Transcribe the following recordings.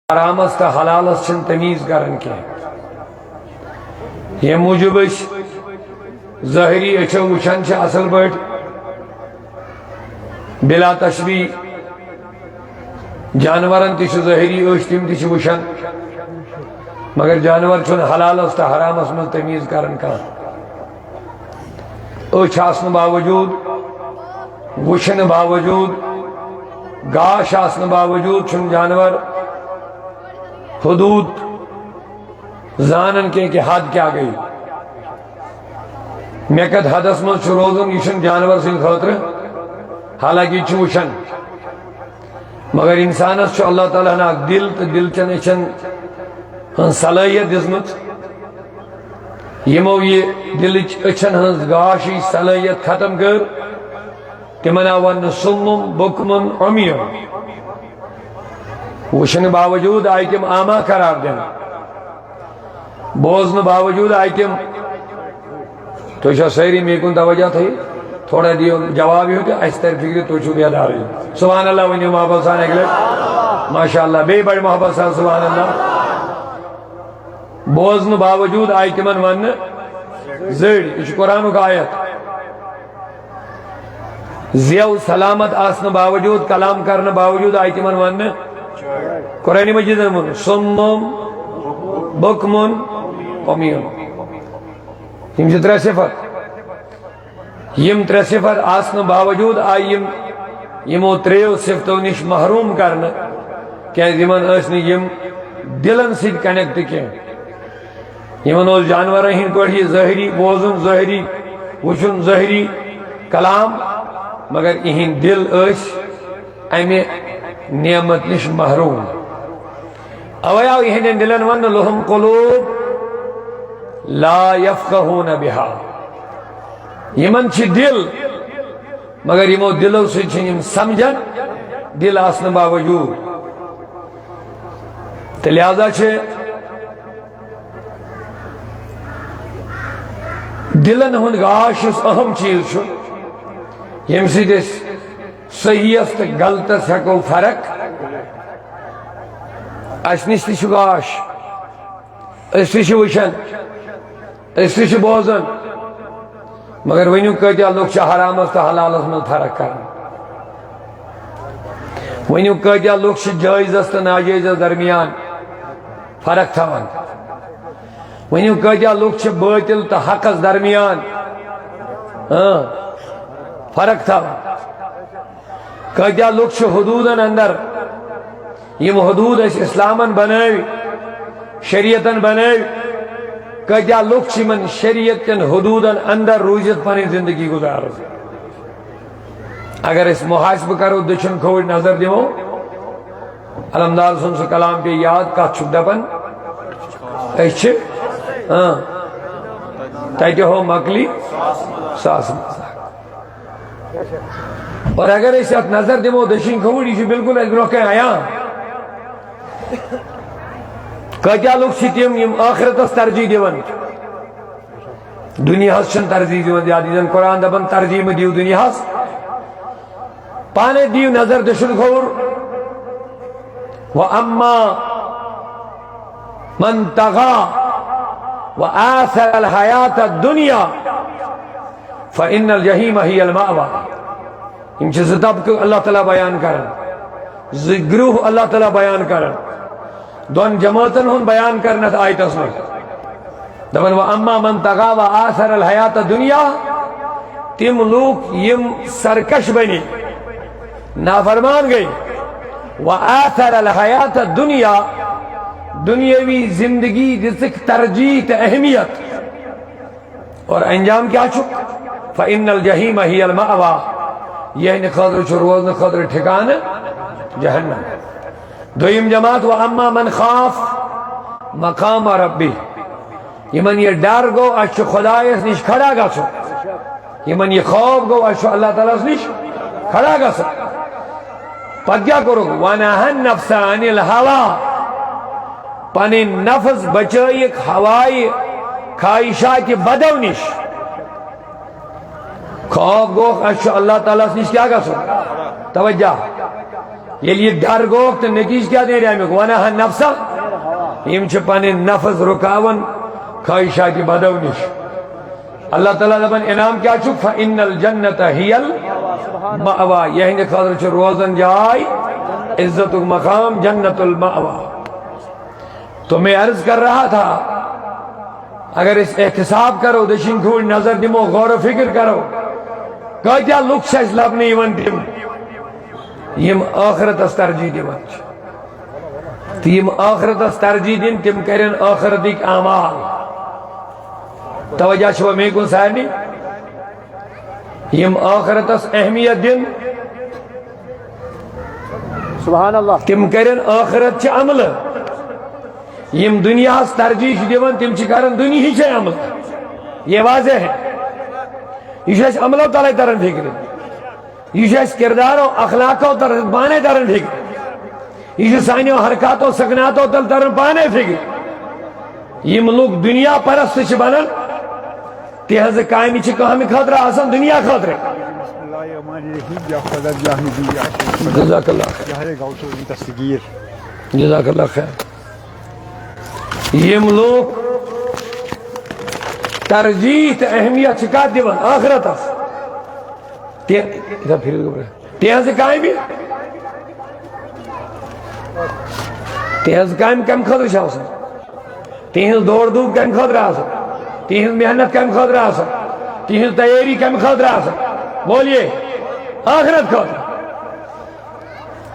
حرامس تو حلالس چھن تمیز کرن کی یہ موجب ظاہری اچھو وچھن چھ اصل بٹ بلا تشبیح جانورن تی چھ ظاہری اچھ تم تی چھ وچھن مگر جانور چھن حلالس تو حرامس من تمیز کرن کا اچھ آسن باوجود وچھن باوجود گاش آسن باوجود چھن جانور حدود زانن کے کہ حد کیا گئی میکت حدس من چھ روزن یہ چھن جانور سن خاطر حالانکہ چھ وچھن مگر انسانس چھ اللہ تعالیٰ نا دل تو دل چن اچھن صلاحیت دزمت یمو یہ دل اچھن ہنس گاشی صلاحیت ختم کر تمنا ون سمم بکمن عمیون وشن باوجود آئی تم آما قرار دیں بوزن باوجود آئی تم تو شاہ سیری میں کن توجہ تھی تھوڑا دیو جوابی ہوتے اس طرح فکر تو چھو بیاد آ رہی سبحان اللہ ونیو محبت سان اگلے ماشاءاللہ بے بڑی محبت سان سبحان اللہ بوزن باوجود آئی تمن ون زیڑ اس قرآن کا آیت زیو سلامت آسن باوجود کلام کرنے باوجود آئی تمن ون قرآن مجید من سمم بکمن عمیون یم چھ ترے صفت یم ترے صفت آسن باوجود آئی یمو تریو صفتو نش محروم کرنے کہ یمن اسنی یم دلن سید کنیکٹ کی یمن اس جانور ہن پڑھی ظاہری بوزن ظاہری وچن ظاہری کلام مگر یہن دل اس امی نعمت نش محروم اویا یہن دلن ون لهم قلوب لا یفقہون بها یمن چھ دل مگر یمو دلو سے چھن سمجھن دل آسن باوجود تو لہذا چھ دلن ہن گاش اہم چیز چھ یم سیدس صحیح است غلط ہیکو فرق اس نش تہ گاش اس تہ وچھن اس تہ بوزن مگر ونیو کتیا لوگ چھ حرامس تو حلالس من فرق کران ونیو کتیا لوگ چھ جائزس تو ناجائزس درمیان فرق تھاوان ونیو کتیا لوگ چھ باطل تو حقس درمیان فرق تھاوان کتیا لوگ چھ حدودن اندر یم حدود اس اسلامن بنائی شریعتن بنائی کتیا لوگ چھ من شریعتن حدودن اندر روزت پانی زندگی گزار اگر اس محاسب کرو دچن کھوڑ نظر دیو علمدار سن سے کلام پہ یاد کا چھک دپن ایچ تیتے ہو مکلی ساس اور اگر اس ات نظر دیو دشن کھوڑ یہ بالکل ایک روکے آیا کتیا لوگ چھتیم یم آخرت اس ترجیح دیون دنیا ہس ترجیح دیون دیادیدن قرآن دبن ترجیح میں دیو دنیا ہس پانے دیو نظر دشن کھوڑ وَأَمَّا مَنْ تَغَى وَآثَرَ الْحَيَاةَ الدُّنْيَا فَإِنَّ الْجَحِيمَ هِيَ الْمَأْوَى ان چیز طبق اللہ تعالیٰ بیان کرن گروہ اللہ تعالیٰ بیان کرن دون جماعتن ہن بیان کرنا آیت اس میں دبن وَأَمَّا مَنْ تَغَى وَآثَرَ الْحَيَاةَ الدُّنْيَا تم لوگ یم سرکش بنی نافرمان گئی وآثر الحیات الدنیا دنیاوی زندگی جسک ترجیح اہمیت اور انجام کیا چک فإن الجحیم ہی المأوى یہ نخضر چروز نخضر ٹھکان جہنم دویم جماعت وَأَمَّا مَنْ خَاف مقام ربی یمن یہ ڈر گو اچھو خدایس نش کھڑا گا سو یمن یہ خوف گو اچھو اللہ تعالیٰ نش کھڑا گا سو پت کیا کرو وَنَهَا النَّفْسَ عَنِ الْهَوَىٰ پانی نفس بچائی ہوائی خواہشات بدو نش خوف گو اچھو اللہ تعالیٰ نش کیا گا سو توجہ یہ ڈر گوک تو نتیج کیا دے رہے ہیں وَنَهَا النَّفْسَ یم چھ پانے نفس رکاون خواہشات بدو نش اللہ تعالیٰ دبن انعام کیا چھو فَإِنَّ الْجَنَّةَ هِيَ الْمَأْوَى یہی خاطر چھ روزن جائے عزت مقام جنت المأوى تو میں عرض کر رہا تھا اگر اس احتساب کرو دشن کھوڑ نظر دمو غور و فکر کرو کیا لوگ شاید لبنی ون دم یم آخرت اس ترجیح دیون تیم آخرت اس ترجیح دین تم کرن آخرت ایک اعمال توجہ شو میں کن سارنی یم آخرت اس اہمیت دین سبحان اللہ تم کرن آخرت چھ عمل یم دنیا اس ترجیح دیون تم چھ کرن دنیا ہی چھ عمل یہ واضح ہے یہ عمل و تعالی ترن فکر یہ کردار و اخلاق و بانے ترن فکر یہ سانی حرکات و سکنات و ترن بانے فکر یہ لوگ دنیا پرست چھ بنن تہذ قائمی چھ کہاں میں خطرہ آسان دنیا خطرہ جزاک اللہ خیر جزاک اللہ خیر یہ لوگ ترجیح تا اہمیت چکا دیون آخرت اس تہذ قائمی تہذ قائم کم خطر شاہ سن تہذ دوڑ دوب کم خطر آسن تہذ محنت کم خطر آسن تہذ تیاری کم خطر آسن بولیے آخرت خطر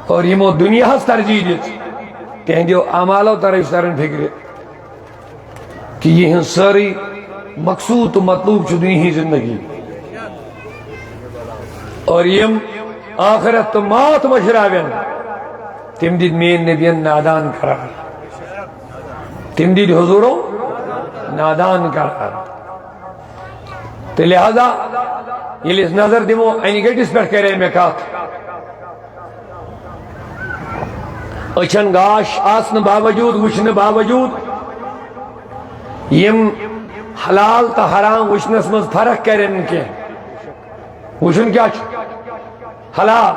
اور یہ مو دنیا ہس ترجیح دیت تہذ اعمالو طرف ترن فکر کہ یہ ساری مقصود و مطلوب چھ دنیا ہی زندگی اور یم آخرت تو موت مشراوین تم دید مین نبین نادان قرار تم دید حضورو نادان قرار تو لہذا یہ اس نظر دیمو اینی گیٹس پر کرے میں کات اچھن گاش آسن باوجود وشن باوجود یم حلال تا حرام وشنس مز فرق کرن کے وشن کیا چھو حلال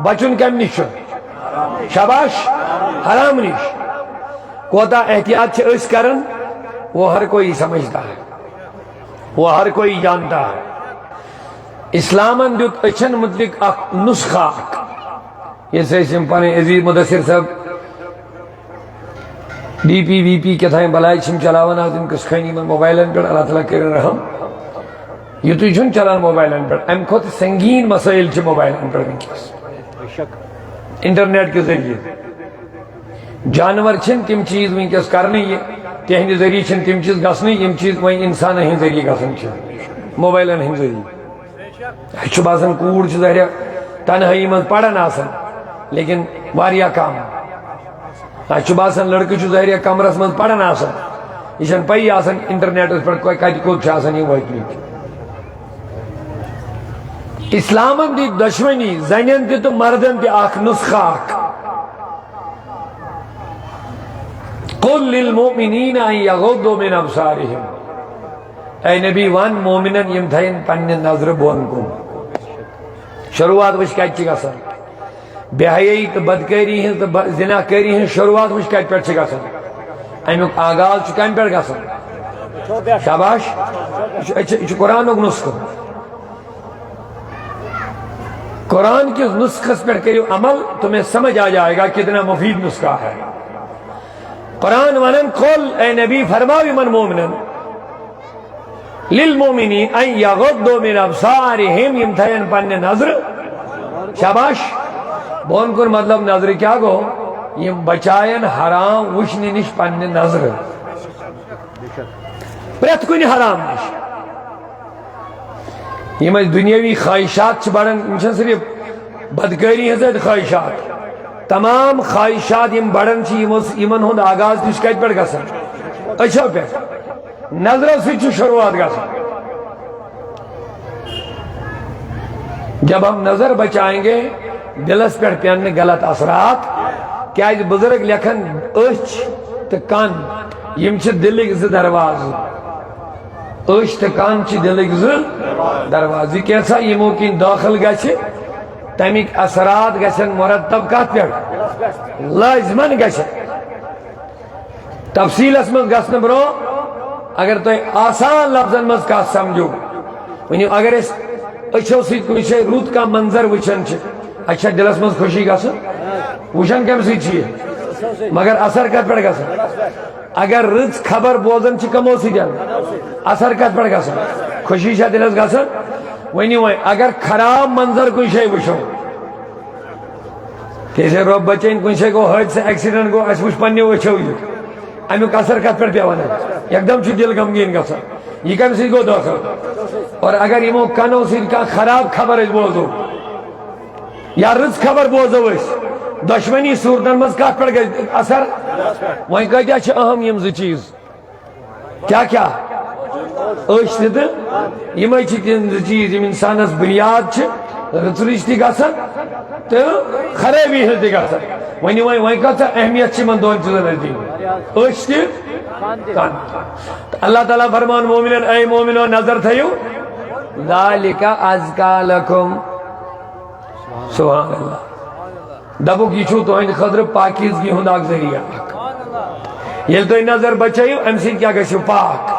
بچن کم نشن شاباش حرام نش کوتا احتیاط چھے اس کرن وہ ہر کوئی سمجھتا ہے وہ ہر کوئی جانتا ہے اسلامن دیت اچھن مطلق اک نسخہ یہ سے سمپانے عزیز مدثر صاحب ڈی پی وی پی کیا تھا بلائی چھم چلاوانا دن کس خینی من موبائلن پر اللہ تعالیٰ کرن رحم یہ تو چھن چلان موبائلن پر ام خود سنگین مسائل چھ موبائلن پر ونکس انٹرنیٹ کے ذریعے جانور چھن تم چیز ونکس کرنی ہے تہندی ذریعے چھن تم چیز گسنی یم چیز وہیں انسان ہی ذریعے گسن چھن موبائلن ہی ذریعے چھو باسن کوڑ چھ ظاہرہ تنہائی من پڑھن آسن لیکن واریا کام چھو باسن لڑکی چھو ظاہرہ کمرس من پڑھن آسن یہ چھن پئی آسن انٹرنیٹ اس پر کوئی کتی کو چھا آسن یہ وائٹ لیٹ اسلامن دی دشمنی زنین دی تو مردن دی آخ نسخہ آخ قل للمؤمنین ان یغضوا من ابصارہم اے نبی وان مومنن یم تھین پنن نظر بون کو شروعات وش کچ گسن بے حیائی تو بدکاری ہیں تو زناکاری ہیں شروعات وش کچ پہ گسن امیک آغاز چھ کم پہ گسن شاباش یہ قرآن نسخہ قرآن کے نسخہ پر کریو عمل تمہیں سمجھ آ جائے گا کتنا مفید نسخہ ہے قرآن ونن قل اے نبی فرماوی من مومنن للمومنین ان یغضوا من ابصارہم یم تھین پن نظر شاباش بون کن مطلب نظر کیا گو یم بچائن حرام وشنی نش پن نظر پریت کنی حرام نش یم دنیاوی خواہشات چھ بڑھن انشان صرف بدکاری حضرت خواہشات تمام خواہشات یم بڑھن چھ یمن ہند آغاز نش کج پڑ گسن اچھا پہ نظر سے چھ شروعات گسن جب ہم نظر بچائیں گے دلس پر پیان غلط اثرات کیا بزرگ لکھن اچھ تو کان یم چھ دلک ز درواز اچھ تو کان چھ دلک ز دروازی کیسا یمو کی داخل گچھ تمیک اثرات گژھن مرتب کت پہ لازمن گژھن تفصیلس من گژھن برو اگر تھی آسان لفظن مز کت سمجھو ونیو اگر اس اچھو سی کن شے رت کا منظر وچھن اچھا دلس مز خوشی گژھن وچھن کم سی مگر اثر کت پہ گژھن اگر رٕژ خبر بوزن کمو سۭتۍ اثر کت پہ گژھن خوشی چھا دلس گژھن ونیو اگر خراب منظر کن شے وچھو کیسے روب بچین کن شے گو حادثہ ایکسیڈنٹ گو اس وچھ پننیو وچھو یہ امیک اثر کت پہ پیوان ایک دم دل غمگین گژھان یہ کم سی گو داخل اور اگر یمو کنو سی خراب خبر بوزو یا رٕژ خبر بوزو دشمنی صورتن مز کت پہ گژھِ اثر وۄنۍ کۭتیاہ چھِ اہم یم زٕ چیٖز کیا کیا أچھ تہِ تہٕ یِمے چھِ تِم زٕ چیٖز یِم انسانس بنیاد چھِ رٕژرٕچ تہِ گژھان تہٕ خرٲبی ہٕنٛز تہِ گژھان وۄنۍ کۭژاہ اہمیت چھِ یِمن دۄن چیٖزن اَسہِ دِنۍ أچھ تہِ کن اللہ تعالیٰ فرمان مومنن اے مومنو نظر تھٲیِو ذالک ازکا لکم سبحان اللہ دبک یہ چھو تہند خاطر پاکیزگی ہند اکھ ذریعہ یل تھی نظر بچائیو ام سۭتۍ کیا گژھو پاک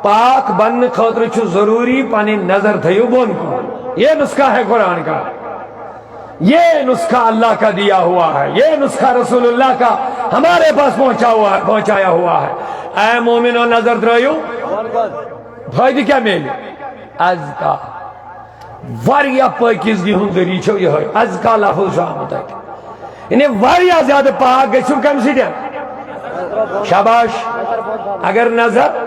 پاک بننے خاطر چھو ضروری پانی نظر تھیو بون کو یہ نسخہ ہے قرآن کا یہ نسخہ اللہ کا دیا ہوا ہے یہ نسخہ رسول اللہ کا ہمارے پاس پہنچایا ہوا ہے اے مومنو نظر ترائیو فائدہ کیا میلے ازکا واریاہ پاکیزگی ہند ذریعہ چھو یہ ازکا لفظ چھو آمد ہے انہیں واریاہ زیادہ پاک گژھو کم سی دیا شاباش اگر نظر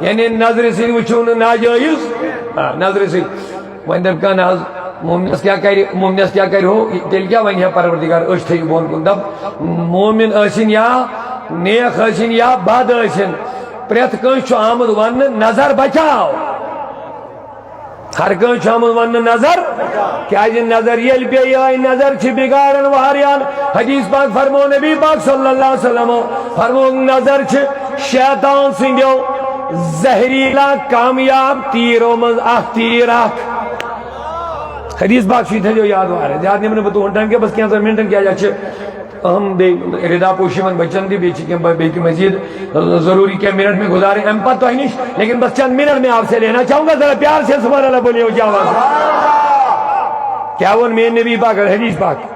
یعنی نظر سے وچھو ناجائز نظر سے وہیں دب کا ناز مومنس کیا کر ہو تیل کیا وہیں ہے پروردگار اچھ تھی بون کن دب مومن ایسن یا نیک ایسن یا بد ایسن پریت کنش چھو آمد ون نظر بچاؤ ہر کنش چھو آمد ون نظر کیا جن نظر یل پہ آئی نظر چھ بگارن وحریان حدیث پاک فرمو نبی پاک صلی اللہ علیہ وسلم فرمو نظر چھ شیطان سنگیو زہریلا کامیاب تیرو مز آخ تیر آخ حدیث پاک شیط ہے جو یاد ہوا رہے زیادہ نہیں میں نے بتو ٹائم کیا بس کیا منٹن کیا جاچے ہم ردا پوشی من بچن دی بیچی کی مزید ضروری کیا منٹ میں گزارے ہم پتہ ہی نہیں لیکن بس چند منٹ میں آپ سے لینا چاہوں گا ذرا پیار سے سبحان اللہ بولیے ہو جاواز کیا وہ مین نبی پاک حدیث پاک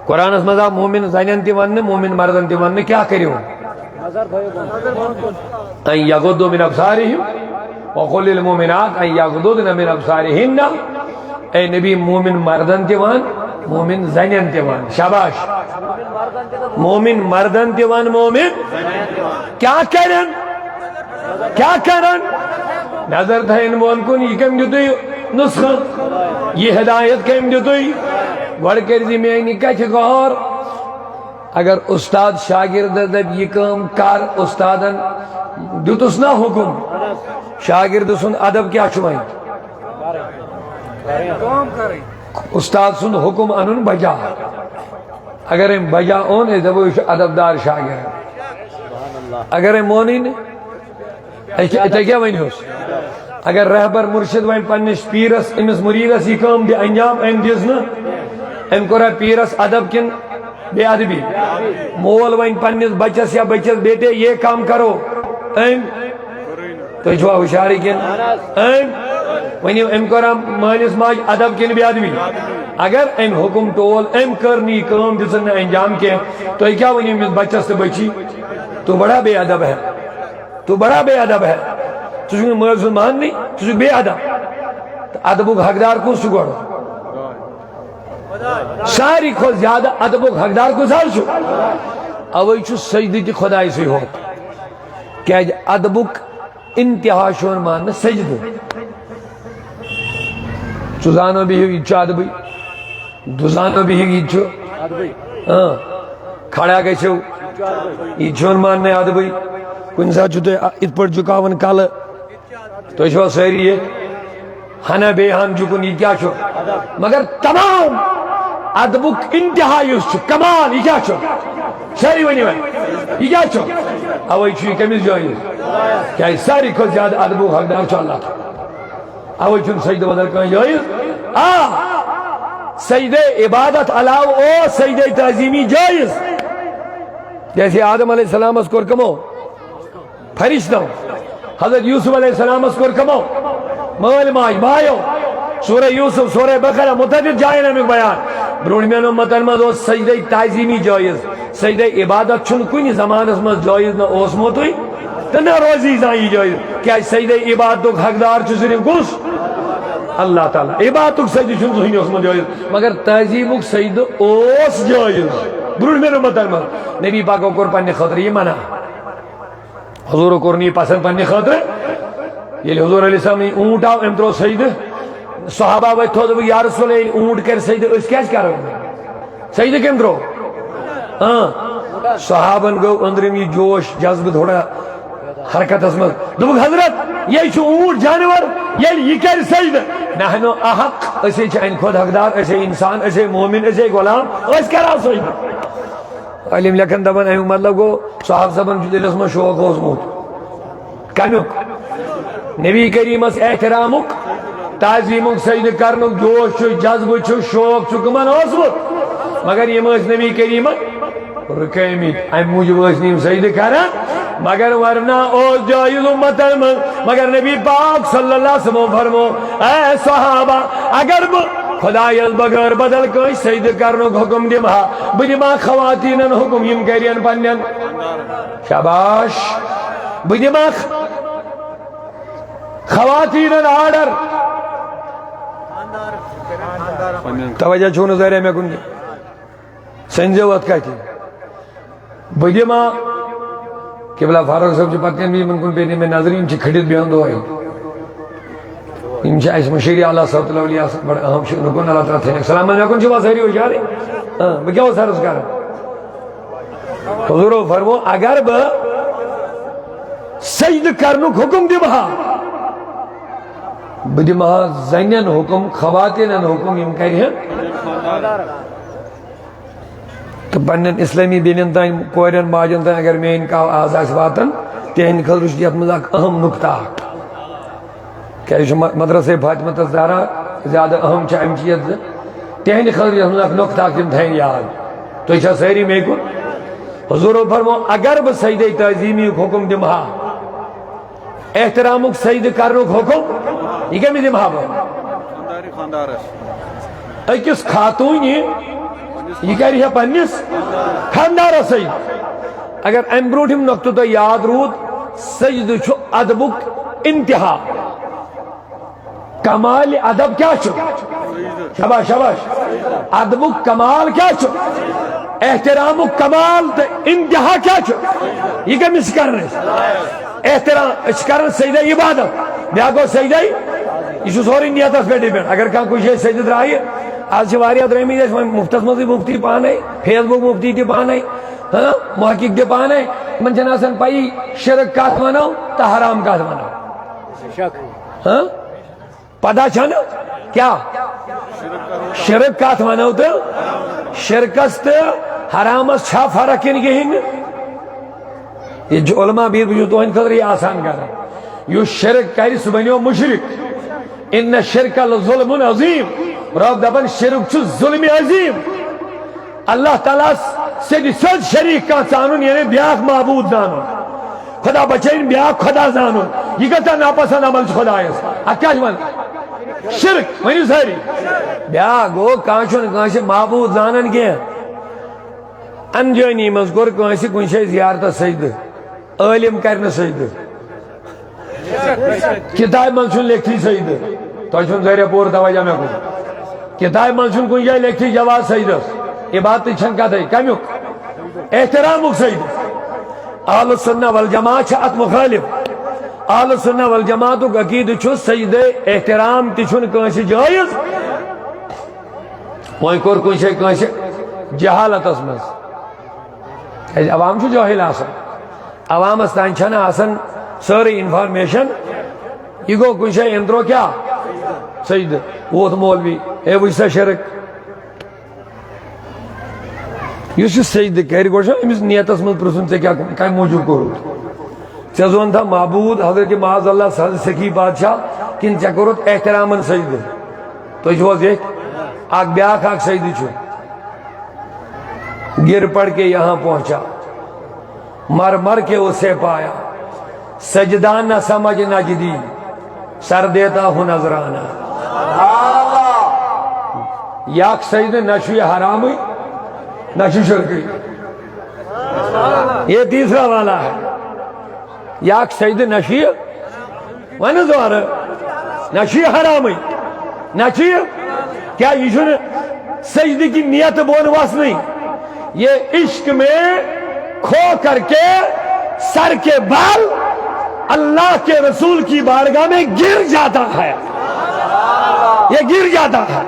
قرآن اس مذہب مومن زینن تی ون مومن مردن تی ون کیا کریو ان یغضوا من ابصارهم وقل للمؤمنات ان یغضضن من ابصارهن اے نبی مومن مردن تی ون مومن زینن تی ون شاباش مومن مردن تی ون مومن کیا کرن نظر تھین بون کن یہ کم دیتوی نسخہ یہ ہدایت کم دیتوی گوڑ کرزی میں نکا چھ گوھر اگر استاد شاگرد دب یہ کام کار استادن دیتوس نا حکم شاگرد سن ادب کیا چھوائیں استاد سن حکم انن بجا اگر ہم بجا اون ادب ادبدار شاگرد اگر ہم مونی نے اتنا کیا وین ہوس اگر رہبر مرشد وین پنش پیرس امس مریدس یہ کام دی انجام ام دیزنا ام کورا پیرس ادب کن بے ادبی مول وین پنس بچس یا بچس بیٹے یہ کام کرو ام تو چھوا ہوشاری کن ام ونیو ام کورا مالس ماج ادب کن بے ادبی اگر ام حکم ٹول ام کرنی کام دیزن انجام کے تو کیا ونیو امس بچس تو بچی تو بڑا بے ادب ہے تو بڑا بے ادب ہے تو مرد مان نہیں تو بے ادب ادب حقدار کو سگوڑ ساری کو زیادہ ادب حقدار کو سال چھو اوئی چھو سجدی تی خدای سے ہو کیا ادب انتہا شون ماننا سجد چوزانو بھی ہوئی چھو ادبی دوزانو بھی ہوئی چھو کھڑا گئی چھو یہ چھون ماننا ادبی کن سا چھو تو ات پر جکاون کال تو چھو سہری ہے ہنا بے ہن جکن یہ کیا چھو مگر تمام ادبک انتہا یوس چھو کمال یہ کیا چھو سہری ونی میں یہ کیا چھو اوئی چھو یہ کمیز جوئی کیا یہ ساری کو زیادہ ادبک حقدار چھو اللہ اوئی چھو سجدہ بدر کن جوئی سجدہ عبادت علاوہ او سجدہ تعظیمی جائز جیسے آدم علیہ السلام اس کور کمو فرشتوں حضرت یوسف علیہ السلام اس کور کمو مول ماج بھائیو سورہ یوسف سورہ بقرہ متعدد جائیں امیک بیان برونی میں امتن مز سجدہ تعظیمی جائز سجدہ عبادت چھن کنی زمانس مز جائز نہ اوسموتوی تو نہ روزی زائی جائز کیا سجدہ عبادت حقدار چھ صرف گوش اللہ تعالی عبادت سجدہ چھن زہین اوسمت جائز مگر تعظیم سجدہ اوس جائز برونی میں امتن مز نبی پاکو کور پانے خطر یہ منع حضور کورنی پسند پانے خطر یہ حضور علیہ السلام نے اونٹ آو امترو سجدہ صحابہ وہ تھو دو یا رسول اللہ اونٹ کر سجدہ اس کیا کرو سجدہ کم کرو ہاں صحابن گو اندرم یہ جوش جذب تھوڑا حرکت اسمت دو حضرت یہ چھو اونٹ جانور یہ کر سجدہ نحنو احق اسے چھائن خود حقدار اسے انسان اسے مومن اسے غلام اس کرا سجدہ علم لکن دبن ایمو مطلب گو صحاب سبن جو دل اسمت شوق ہوز موت کنک نبی کریم اس احترامک تعظیمک سجدہ کرنک جوش چھو جذب چھو شوق چھو کمان اوسمت مگر یہ مجھ نبی کریم رکیمی ایم موجب اس نیم سجدہ کرن مگر ورنہ اوز جائز امتن مگر نبی پاک صلی اللہ علیہ وسلم فرمو اے صحابہ اگر خدای بغیر بدل کوئی سجدہ کرنک حکم دمہا بدما خواتینن حکم یم کرین پنین شاباش بدما خواتینن آرڈر توجہ چھو نظر میں کن سنجے وقت کہتی بدما قبلہ فاروق صاحب جو پتین بھی من کن پینے میں ناظرین چی کھڑیت بیان دو آئی انشاء اس مشیری اللہ صلی اللہ علیہ وسلم بڑا اہم شکر نکن اللہ تعالیٰ تھے سلام میں کن چھو سہری ہو جا رہے بکیا ہو سر اس کار حضور فرمو اگر با سجد کرنک حکم دی بہا بدما زنین حکم خواتینن حکم یم کری ہیں کہ پنن اسلامی بینن تائن کورین ماجن تائن اگر میں ان کا آزاز واتن تین خلرشیت مزاق اہم نکتہ کہ مدرسے فاطمہ الزہرا زیادہ اہم چاہ امچیت تین خلرشیت مزاق نکتہ کم تھین یاد تو ایسا سہری میں کو حضور فرمو اگر با سجدہ تعظیمی حکم دمہا احترامک سجدہ کرنک حکم یہ کمی دمہا با ایکس خاتون یہ کری ہے پنیس خاندار سجد اگر امبروٹم نقطہ تو یاد رود سجد چھو ادبک انتہا کمال ادب کیا چھو شباش شباش ادبک کمال کیا چھو احترامک کمال انتہا کیا چھو یہ کمی سکرنے احترام سکرن سجدہ عبادت بیاکو سجدہ یہ سوری نیت اس پہ ڈیپینڈ اگر کہاں کوئی شیئر سجدہ رہی ہے آج سے واریات رحمی جیسے مفتس مزی مفتی پانے فیس بک مفتی تی پانے محقق دی پانے من جناسن پائی شرک کات مناو تا حرام کات مناو پدا چھانا کیا شرک کات مناو تا شرکست حرامست چھا فرق ان کے ہن یہ جو علماء بیر بجو تو ان قدر یہ آسان کر رہا ہے یہ شرک کاری سبنیو مشرک ان شرک لظلم عظیم رب دبن شرک چھو ظلم عظیم اللہ تعالیٰ سے سد شریک کا چانون یعنی بیاک معبود دانون خدا بچین بیاک خدا زانون یہ کہتا ناپسند عمل خدا ہے اکاش من شرک منی ساری بیاک وہ کانچون کانچے معبود زانن کیا انجانی مذکر کانچے کنشے زیارت سجد علم کرنے سجد کتاب منشون لکھتی سجد تو چھن زہر پور توجہ میں کو کتاب منشون کن جائے لکھتی جواز سجد عبادت چھن کا تھا کمیوک احترامک سجد اہل السنہ والجماعت چھت مخالف اہل السنہ والجماعت کو عقید چھو سجد احترام تی چھن کنشی جائز وہیں کور کنشی کنشی جہالت اسمز عوام چھو جاہل آسن عوام استان چھنا آسن ساری انفارمیشن یہ گو کنشی اندرو کیا سجد وہ تو مولوی اے ویسا شرک یہ سجد کہری گوشا امس نیتس من پرسن سے کیا موجود کرو چیزون تھا معبود حضرت معاذ اللہ سکی بادشاہ کن چکروت احترامن سجد تو جو دیکھ آگ بیاک آگ سیدی چھو گر پڑ کے یہاں پہنچا مر مر کے اسے پایا سجدہ نہ سمجھ نجدی سر دیتا ہوں نظرانہ یاک سجد نشوی حرامی نشو شرکی یہ تیسرا والا ہے یاک سجد نشوی وانا دوار نشوی حرامی نشوی کیا یہ سجد کی نیت بون واس نہیں یہ عشق میں کھو کر کے سر کے بال اللہ کے رسول کی بارگاہ میں گر جاتا ہے یہ گر جاتا ہے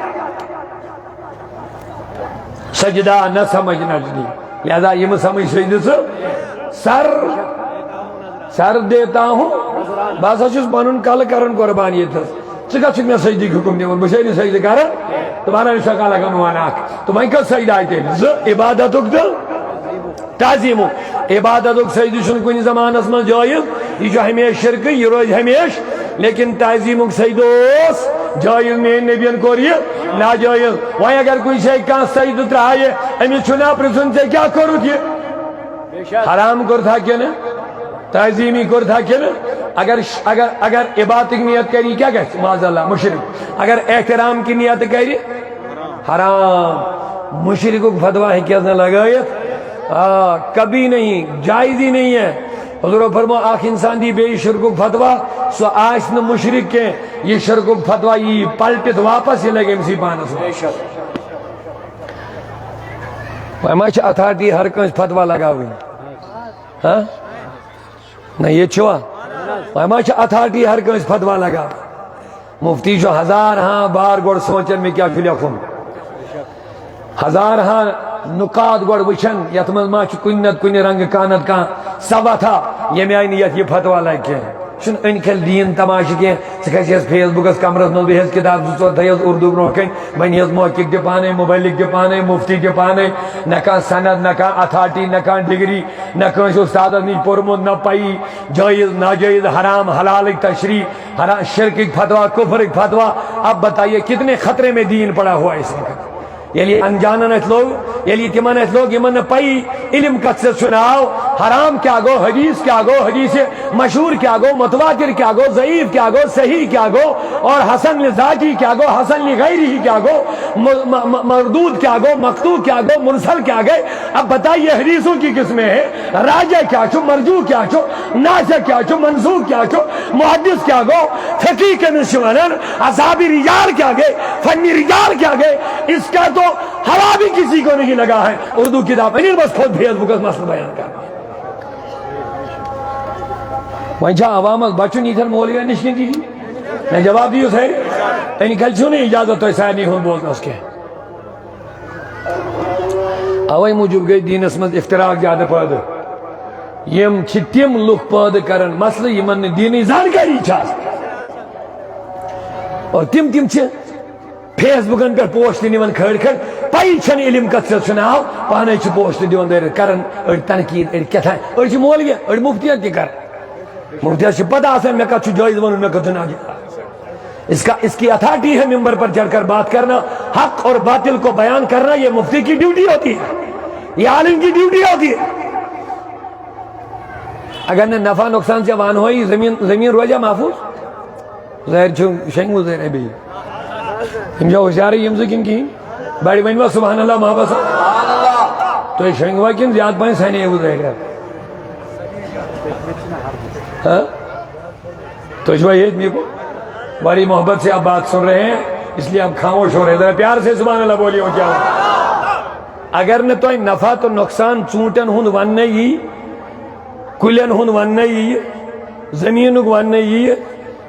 سجدہ نہ سمجھ نجدی لہذا یہ میں سمجھ سجدہ سے سر دیتا ہوں باسا چیز بانون کال کرن قربانی تھا چکا چک میں سجدی کی حکم دیا بشیری سجدہ کرن تمہارا نشا کالا کا نواناک تمہیں کل سجدہ آئیتے ہیں عبادت اکدل تعظیم عبادت سجدہ شن کنی زمان اسمال جائز یہ جو ہمیش شرک یہ روز ہمیش لیکن تعظیم سجدہ جائز میں نبیان کو رہی نا جائز وہاں اگر کوئی شیئی کان سجدہ ترہائے امی چنا پرسن سے کیا کرو تھی حرام کر تھا کیا نا تعظیمی کر تھا کیا نا اگر عبادت کی نیت کری کیا کہتے معاذ اللہ مشرک اگر احترام کی نیت کری حرام مشرک کو فتوہ ہے کیا لگایت کبھی نہیں جائز ہی نہیں ہے حضور فرما آخ انسان دی بے شرک فتوہ سو آئس نہ مشرک کے یہ شرک فتوہ یہ پلٹت واپس ہی لگے مسی پانس میں اتھارٹی ہر کنس فتوہ لگا ہوئی ہاں نہ یہ چھوا میں اتھارٹی ہر کنس فتوہ لگا مفتی جو ہزار ہاں بار گوڑ سوچن میں کیا فلیکم ہزار ہاں نکات گوڑ وچن یتمز ما کنت کنی رنگ کانت کان سوا تھا یہ میں آئینی یہ فتوہ لائک ہے شن انکل دین تماشی کے سکھائیس فیس بکس کمرس نو بہت کتاب زوزو دیز اردو بروکن بنیز محقق کے پانے مبلک کے پانے مفتی کے پانے نکان سند نکان اتھارٹی نکان ڈگری نکان استاد نہیں پرمود نہ پائی جائز ناجائز حرام حلال تشریح شرک فتوہ کفر فتوہ اب بتائیے کتنے خطرے میں دین پڑا ہوا اس وقت یعنی انجانن لوگ یعنی تمن لوگ یمن پائی علم کت سے سناؤ حرام کیا گو حدیث کیا گو حدیث مشہور کیا گو متواتر کیا گو ضعیف کیا گو صحیح کیا گو اور حسن لذاتی کیا گو حسن لغیری کیا گو مردود کیا گو مقطوع کیا گو مرسل کیا گئے اب بتائیے حدیثوں کی قسمیں ہیں راجع کیا چھو مرجو کیا چھو ناسخ کیا چھو منسوخ کیا چھو محدث کیا گو فقیہ کے نشوانن اصحابی رجال کیا گئے فنی رجال کیا گئے اس کا تو ہوا بھی کسی کو نہیں لگا ہے اردو کتاب انہیں بس خود فیس بکس مسئلہ بیان کر وہیں جہاں عوامت بچوں نہیں تھر مولیہ نشنے کی میں جواب دیو سہی انہیں کل چھو نہیں اجازت تو ایسا نہیں ہوں بولنا اس کے اوائی موجود گئی دین اسمت افتراق زیادہ پادر یم چھتیم لوگ پادر کرن مسئلہ یمن دینی زانکاری چھاس اور تم چھے فیس بکن پر پوسٹ نیون کھڑ کھڑ پائی چھن علم کت سے سناو پانے چھ پوسٹ دیون دیر کرن اڑ تنقید اڑ کیا اڑ چھ مولوی اڑ مفتیت کی کر مفتیت سے پتہ آسان میں کچھ جائز ونن میں کتنا اس کی اتھارٹی ہے ممبر پر چڑھ کر بات کرنا حق اور باطل کو بیان کرنا یہ مفتی کی ڈیوٹی ہوتی ہے یہ عالم کی ڈیوٹی ہوتی ہے اگر نے نفع نقصان سے وان ہوئی زمین روجہ محفوظ ظاہر شنگو ظاہر ہے بھی ہم جو ہوشیاری ہم سے کن کی بڑی بہنوہ سبحان اللہ محبت تو یہ شنگوہ کن زیاد پائیں سہنے وہ ظاہر ہے تو اس وقت یہ کو بڑی محبت سے آپ بات سن رہے ہیں اس لیے آپ خاموش ہو رہے ہیں پیار سے سبحان اللہ بولی ہو کیا اگر نے تو نفع تو نقصان چونٹن ہن ون نہیں کلین ہن ون نہیں زمین ون نہیں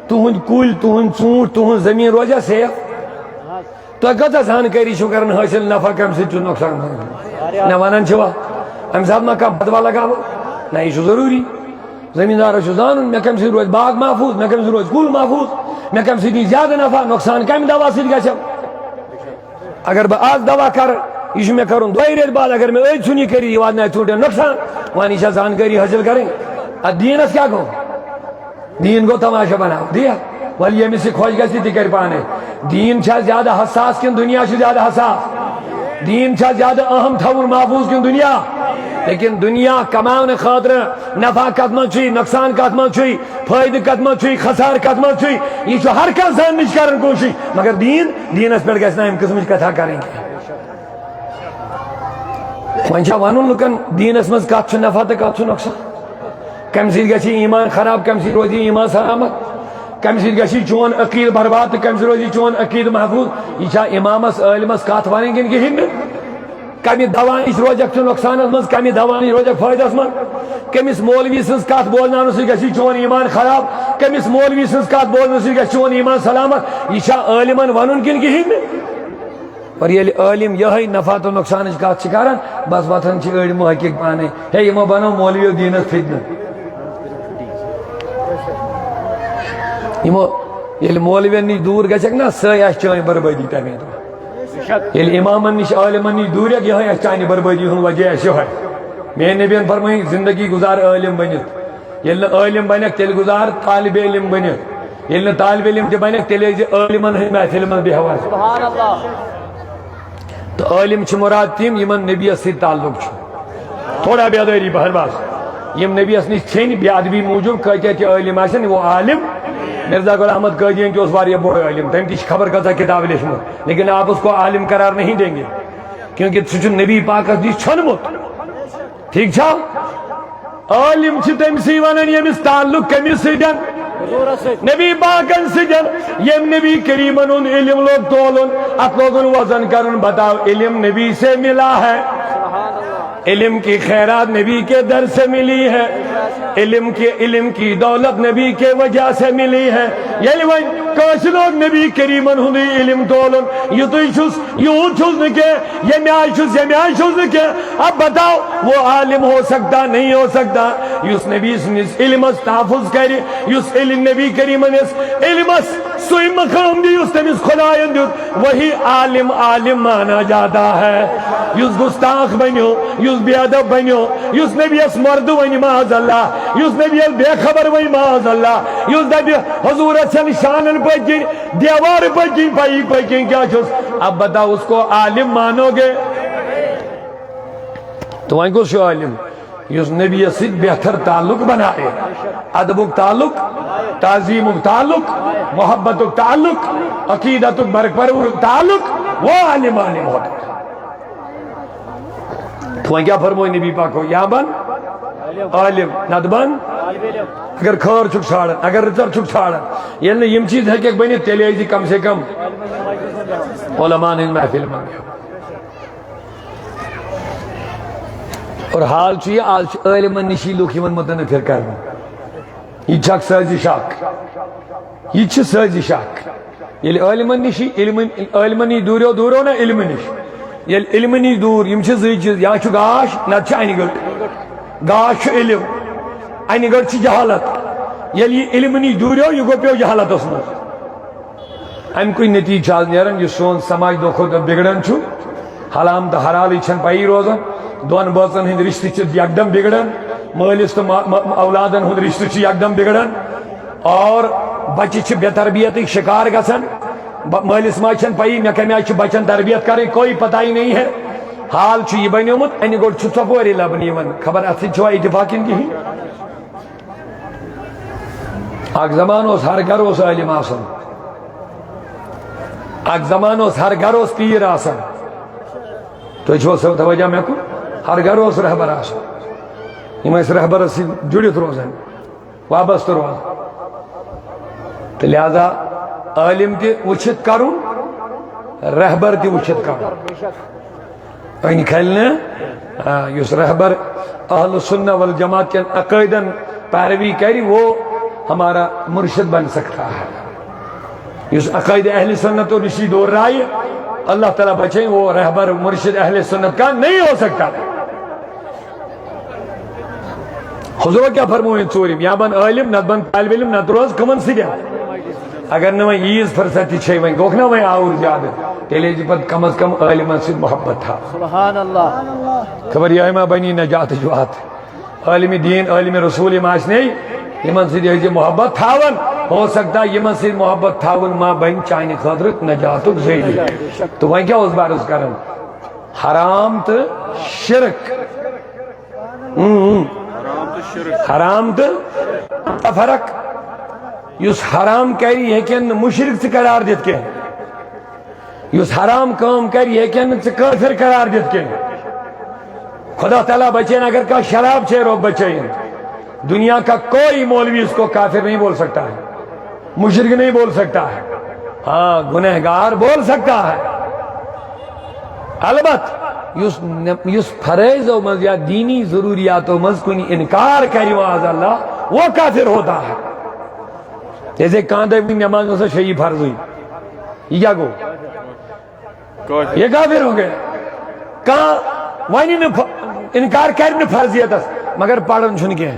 تہند کل تہند ژوٗنٛٹھ تہند زمین روزا سیف تو کتا زانکاری چھو کرن حاصل نفع کم سے چھو نقصان نہ ونان چھوا ام صاحب نہ کم بدوا لگاو نہ یہ ضروری زمیندار چھو زانن میں کم سے روز باغ محفوظ میں کم سے روز کل محفوظ میں کم سے زیادہ نفع نقصان کم دوا سید گژھم اگر بہ آز دوا کر یہ میں کروں دو ریت بعد اگر میں ایج سنی کری یہ نہ چھوٹے نقصان وانی چھا زانکاری حاصل کریں دین اس کیا کو دین کو تماشا بناؤ دیا ولی ییٚمِس یہِ خۄش گژھِ تہِ کَرِ پانے دیٖن چھا زیادٕ حساس کِنہٕ دُنیا چھُ زیادٕ حساس دیٖن چھا زیادٕ اہم تھاوُن محفوظ کِنہٕ دُنیا لیکن دنیا کماونہٕ خٲطرٕ نفع کتھ منٛز چھُے نۄقصان کتھ منٛز چھُے فٲیدٕ کتھ منٛز چھُے خسارٕ کتھ منٛز چھُے یہِ چھُ ہر کانٛہہ زاننٕچ کران کوٗشش مگر دیٖنس پٮ۪ٹھ گژھِ نہٕ اَمہِ قٕسمٕچ کتھا کرٕنۍ کینٛہہ وۄنۍ چھا ونُن لُکن دیٖنس منٛز کتھ چھُ نفع تہٕ کتھ چھُ نۄقصان کمہِ سۭتۍ گژھی ایمان خراب کمہِ سۭتۍ روزی ایمان سلامت کمہِ سۭتۍ گژھی چون عقیدٕ برباد تہٕ کمہِ سۭتۍ روزی چون عقیدٕ محفوظ یہِ چھا امامس عٲلمس کتھ ونٕنۍ کِنہٕ کِہیٖنۍ نہٕ کمہِ دوا نِش روزکھ ژٕ نۄقصانس منٛز کمہِ دوا نِش روزکھ فٲیدس منٛز کٔمِس مولوی سٕنٛز کتھ بوزناونہٕ سۭتۍ گژھی چون ایمان خراب کٔمِس مولوی سٕنٛز کتھ بوزنہٕ سۭتۍ گژھِ چون ایمان سلامت یہِ چھا عٲلمن ونُن کِنہٕ کِہیٖنۍ نہٕ اور ییٚلہِ عٲلم یِہے نفع تہٕ نۄقصانٕچ کتھ چھِ کران بس وۄتھان چھِ أڑۍ محقق پانے ہے یِمو بنوو مولویو دیٖنس فتنہٕ یِمو ییٚلہِ مولوین نِش دوٗر گژھکھ نا سۄے آسہِ چٲنۍ بربٲدی تمے دۄہ ییٚلہِ امامن نِش عٲلمن نِش دوٗرکھ یِہے آسہِ چانہِ بربٲدی ہُنٛد وجہ آسہِ یِہے میٛانہِ نبیَن فرمٲیِکھ زندگی گُزار عٲلم بٔنِتھ ییٚلہِ نہٕ عٲلم بنکھ تیٚلہِ گُزار طالبِ علم بٔنِتھ ییٚلہِ نہٕ طالبِ علم تہِ بنکھ تیٚلہِ ٲسۍ زِ عٲلمن ہٕنٛدۍ محفِلہِ منٛز بیٚہوان تہٕ عٲلم چھِ مُراد تِم یِمن نبیَس سۭتۍ تعلق چھُ تھوڑا بیدٲری پہن بس یِم نبیَس نِش ژھیٚنۍ بے ادبی موٗجوٗب کۭتیاہ تہِ عٲلم آسن وہ عالم مرزا غلام احمد قادیانی تہِ اوس واریاہ بوٚڑ عٲلم تٔمۍ تہِ چھِ خبر کۭژاہ کِتاب لیچھمٕژ لیکن آپ اس کو عالم قرار نہیں دیں گے کیونکہ سُہ چھُ نبی پاکس نِش ژھیوٚنمُت ٹھیک چھا عالم چھِ تٔمسٕے ونان ییٚمِس تعلق کٔمِس سۭتۍ نبی پاکن سۭتۍ ییٚمۍ نبی کریٖمن ہُنٛد علم لوگ تولُن اتھ لوگُن وزن کرُن بتاؤ علم نبی سے ملا ہے علم کی خیرات نبی کے در سے ملی ہے علم کی دولت نبی کے وجہ سے ملی ہے ییٚلہِ وۄنۍ کٲنٛسہِ لوگ نبی کریٖمن ہُنٛدُے علم تولُن یُتُے چھُس یوٗت چھُس نہٕ کینٛہہ ییٚمہِ آیہِ چھُس ییٚمہِ آیہِ چھُس نہٕ کینٛہہ اب بتاؤ وہ عالم ہو سکتا نہیں ہو سکتا یُس نبی سٕنٛدِس علمس تحفظ کرِ یُس نبی کریٖمس علمس سُے مقام دی یُس تٔمِس خۄدایَن دیُت وہی عالم عالم مانا جاتا ہے یُس گُستاخ بنیو یُس بے ادب بنیو یُس نبیَس مردٕ وَنہِ معاذ اللہ یُس نبیَس بے خبر وَنہِ معاذ اللہ یُس دپہِ حضوٗرس چھنہٕ شانن پٔتۍ کِنۍ دیوارٕ پٔتۍ کِنۍ پَیی پٔتۍ کِنۍ کیٛاہ چھُس اب بتاؤ اس کو عالم مانو گے تو وۄنۍ کُس چھُ عالم یُس نبیَس سۭتۍ بہتر تعلق بنایہِ ادبُک تعلق تعظیٖمُک تعلق محبتُک تعلق عقیٖدتُک برقرارُک تعلق وہ عالم عالم ہوتا تو وۄنۍ کیٛاہ فرموو نبی پاکو یا بن عالم نتہٕ بن اگر خٲر چھُکھ ژھانڈان اگر رٕژر چھُکھ ژھانڈان ییٚلہِ نہٕ یِم چیٖز ہیٚکٮ۪کھ بٔنِتھ تیٚلہِ ٲسۍ کم سے کم علماءن ہٕنٛدۍ محفِلہِ منٛز اور حال چھُ یہِ آز چھِ عٲلمن نِشی لُکھ یِمن مُتنفر کرنہٕ یہِ چھِ اکھ سٲزِش اکھ یہِ چھِ سٲزِش اکھ ییٚلہِ عٲلمن نِشی عٲلمن نِش دوٗریو نا علمہٕ نِش ییٚلہِ علمہٕ نِش دوٗر یِم چھِ زٕے چیٖز یا چھُ گاش نتہٕ چھِ انہِ گٔٹ گاش چھُ علم انہِ گٔٹ چھِ جہالت ییٚلہِ یہِ علمہٕ نِش دوٗریو یہِ گوٚو پیٚو جہالتس منٛز امہِ کُے نتیٖجہٕ چھُ آز نیران یُس سون سماج دۄہ کھۄتہٕ دۄہ بگڑان چھُ حلام تہٕ حلالٕچ چھنہٕ پیی روزان دۄن بٲژن ہٕنٛدۍ رشتہٕ چھِ یکدم بگڑان مٲلِس تہٕ اولادن ہُنٛد رشتہٕ چھُ یکدم بگڑان اور بچہِ چھِ بے تربیتٕکۍ شکار گژھان مٲلِس ماجہِ چھنہٕ پیی مےٚ کمہِ آیہِ چھِ بچن تربیت کرٕنۍ کوئی پتہ ہی نہیں ہے حال چھُ یہِ بنیومُت انہِ گوٚٹ چھُ ژۄپٲری لبنہٕ یِوان خبر اتھ سۭتۍ چھُوا اتفاق کِنہٕ کِہیٖنۍ اکھ زمانہٕ اوس ہر گرٕ اوس عٲلم آسان اکھ زمانہٕ اوس ہر گرٕ اوس پیٖر آسان تُہۍ چھُوا توجہ مےٚ کُن ہر گرٕ اوس رہبر آسان یِم ٲسۍ رہبرس سۭتۍ جُڑِتھ روزان وابستہٕ روزان تہٕ لہذا عٲلم تہِ وٕچھِتھ کرُن رہبر تہِ وٕچھِتھ کرُن وۄنۍ کھلہِ نہٕ یُس رہبر اہل سنہ والجماعت کٮ۪ن عقٲیدن پیروی کرِ وہ ہمارا مرشد بن سکتا ہے یُس عقائد اہل سنت اور رشی دور رائے اللہ تعالیٰ بچیں وہ رہبر مرشد اہل سنت کا نہیں ہو سکتا حضور کیا فرموین ژوٗرِم یا بن عالم نت بن طالب علم نت روز کمن سۭتۍ اگر نہ وۄنۍ ییٖژ فرصتی چھے وۄنۍ گوٚکھ نا وۄنۍ آوُر زیادٕ تیٚلہِ ٲسۍ پتہٕ کم از کم عالمن سۭتۍ محبت تھاو سبحان اللہ خبر یہِ ما بنی نجاتٕچ وَتھ عالمِ دیٖن عالمِ رسوٗل یِم آسنے یِمن سۭتۍ ٲسۍ محبت تھاوان ہو سکتا ہے یہ سے محبت تھاون ماں بہن چانہ خاطر نجات ذریعہ تو وہیں کیا اس بار اس کرن حرام تو شرک حرام تو فرق یس حرام کری ہیکن مشرک سے قرار دیت کے یس حرام کام کری ہیکن سے کافر قرار دیت کے خدا تعالیٰ بچین اگر کا شراب چھے رو بچین دنیا کا کوئی مولوی اس کو کافر نہیں بول سکتا ہے مشرک نہیں بول سکتا ہے ہاں گنہگار بول سکتا ہے البت یس فریض و مز یا دینی ضروریات و مز کنی انکار کری معاذ اللہ وہ کافر ہوتا ہے جیسے کاندے ہوئی نماز میں سے شہی فرض ہوئی یہ کیا گو یہ کافر ہو گئے کہاں وانی انکار کرنے فرضیت ہے مگر پڑھن چھن کے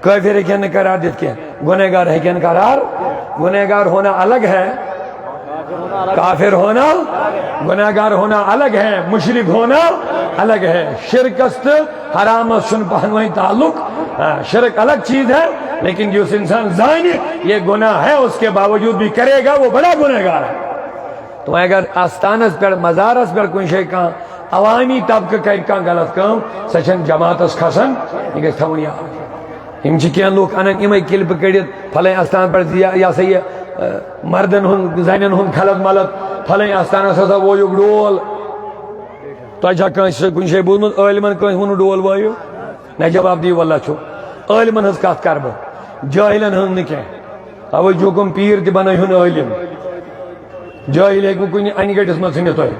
کافر ہے کیا قرار دیت کے گنہگار ہے کیا قرار گنہگار ہونا الگ ہے کافر ہونا گنہگار ہونا الگ ہے مشرک ہونا الگ ہے شرک است حرام سن پہنوئی تعلق شرک الگ چیز ہے لیکن جو انسان زانی یہ گناہ ہے اس کے باوجود بھی کرے گا وہ بڑا گنہگار ہے تو اگر آستانس پر مزارس پر کوئی شے کا عوامی طبقہ کر غلط کام سچن جماعتس کھسن یہ گژھِ تھاوُن یاد یم چھ کینٛہہ لوٗکھ انان یمے کلپ کڑت پھلٲنۍ آستان پر یہ سا یہ مردن ہند زنین ہند کھلت ملت پھلٲنۍ آستانس ہسا وویُکھ ڈول تۄہہِ چھا کٲنٛسہِ کُنہِ جایہِ بوٗزمُت عٲلمن کٲنٛسہِ ووٚنُن ڈول وٲیِو نہ جواب دِیِو واللہ چھُ عٲلمن ہٕنٛز کتھ کرٕ بہٕ جٲہلن ہٕنٛز نہٕ کینٛہہ اوے جوکُم پیٖر تہِ بنٲیہُن عٲلم جٲہل ہیٚکہِ نہٕ کُنہِ انہِ گٔٹِس منٛز ژھٕنِتھ تۄہہِ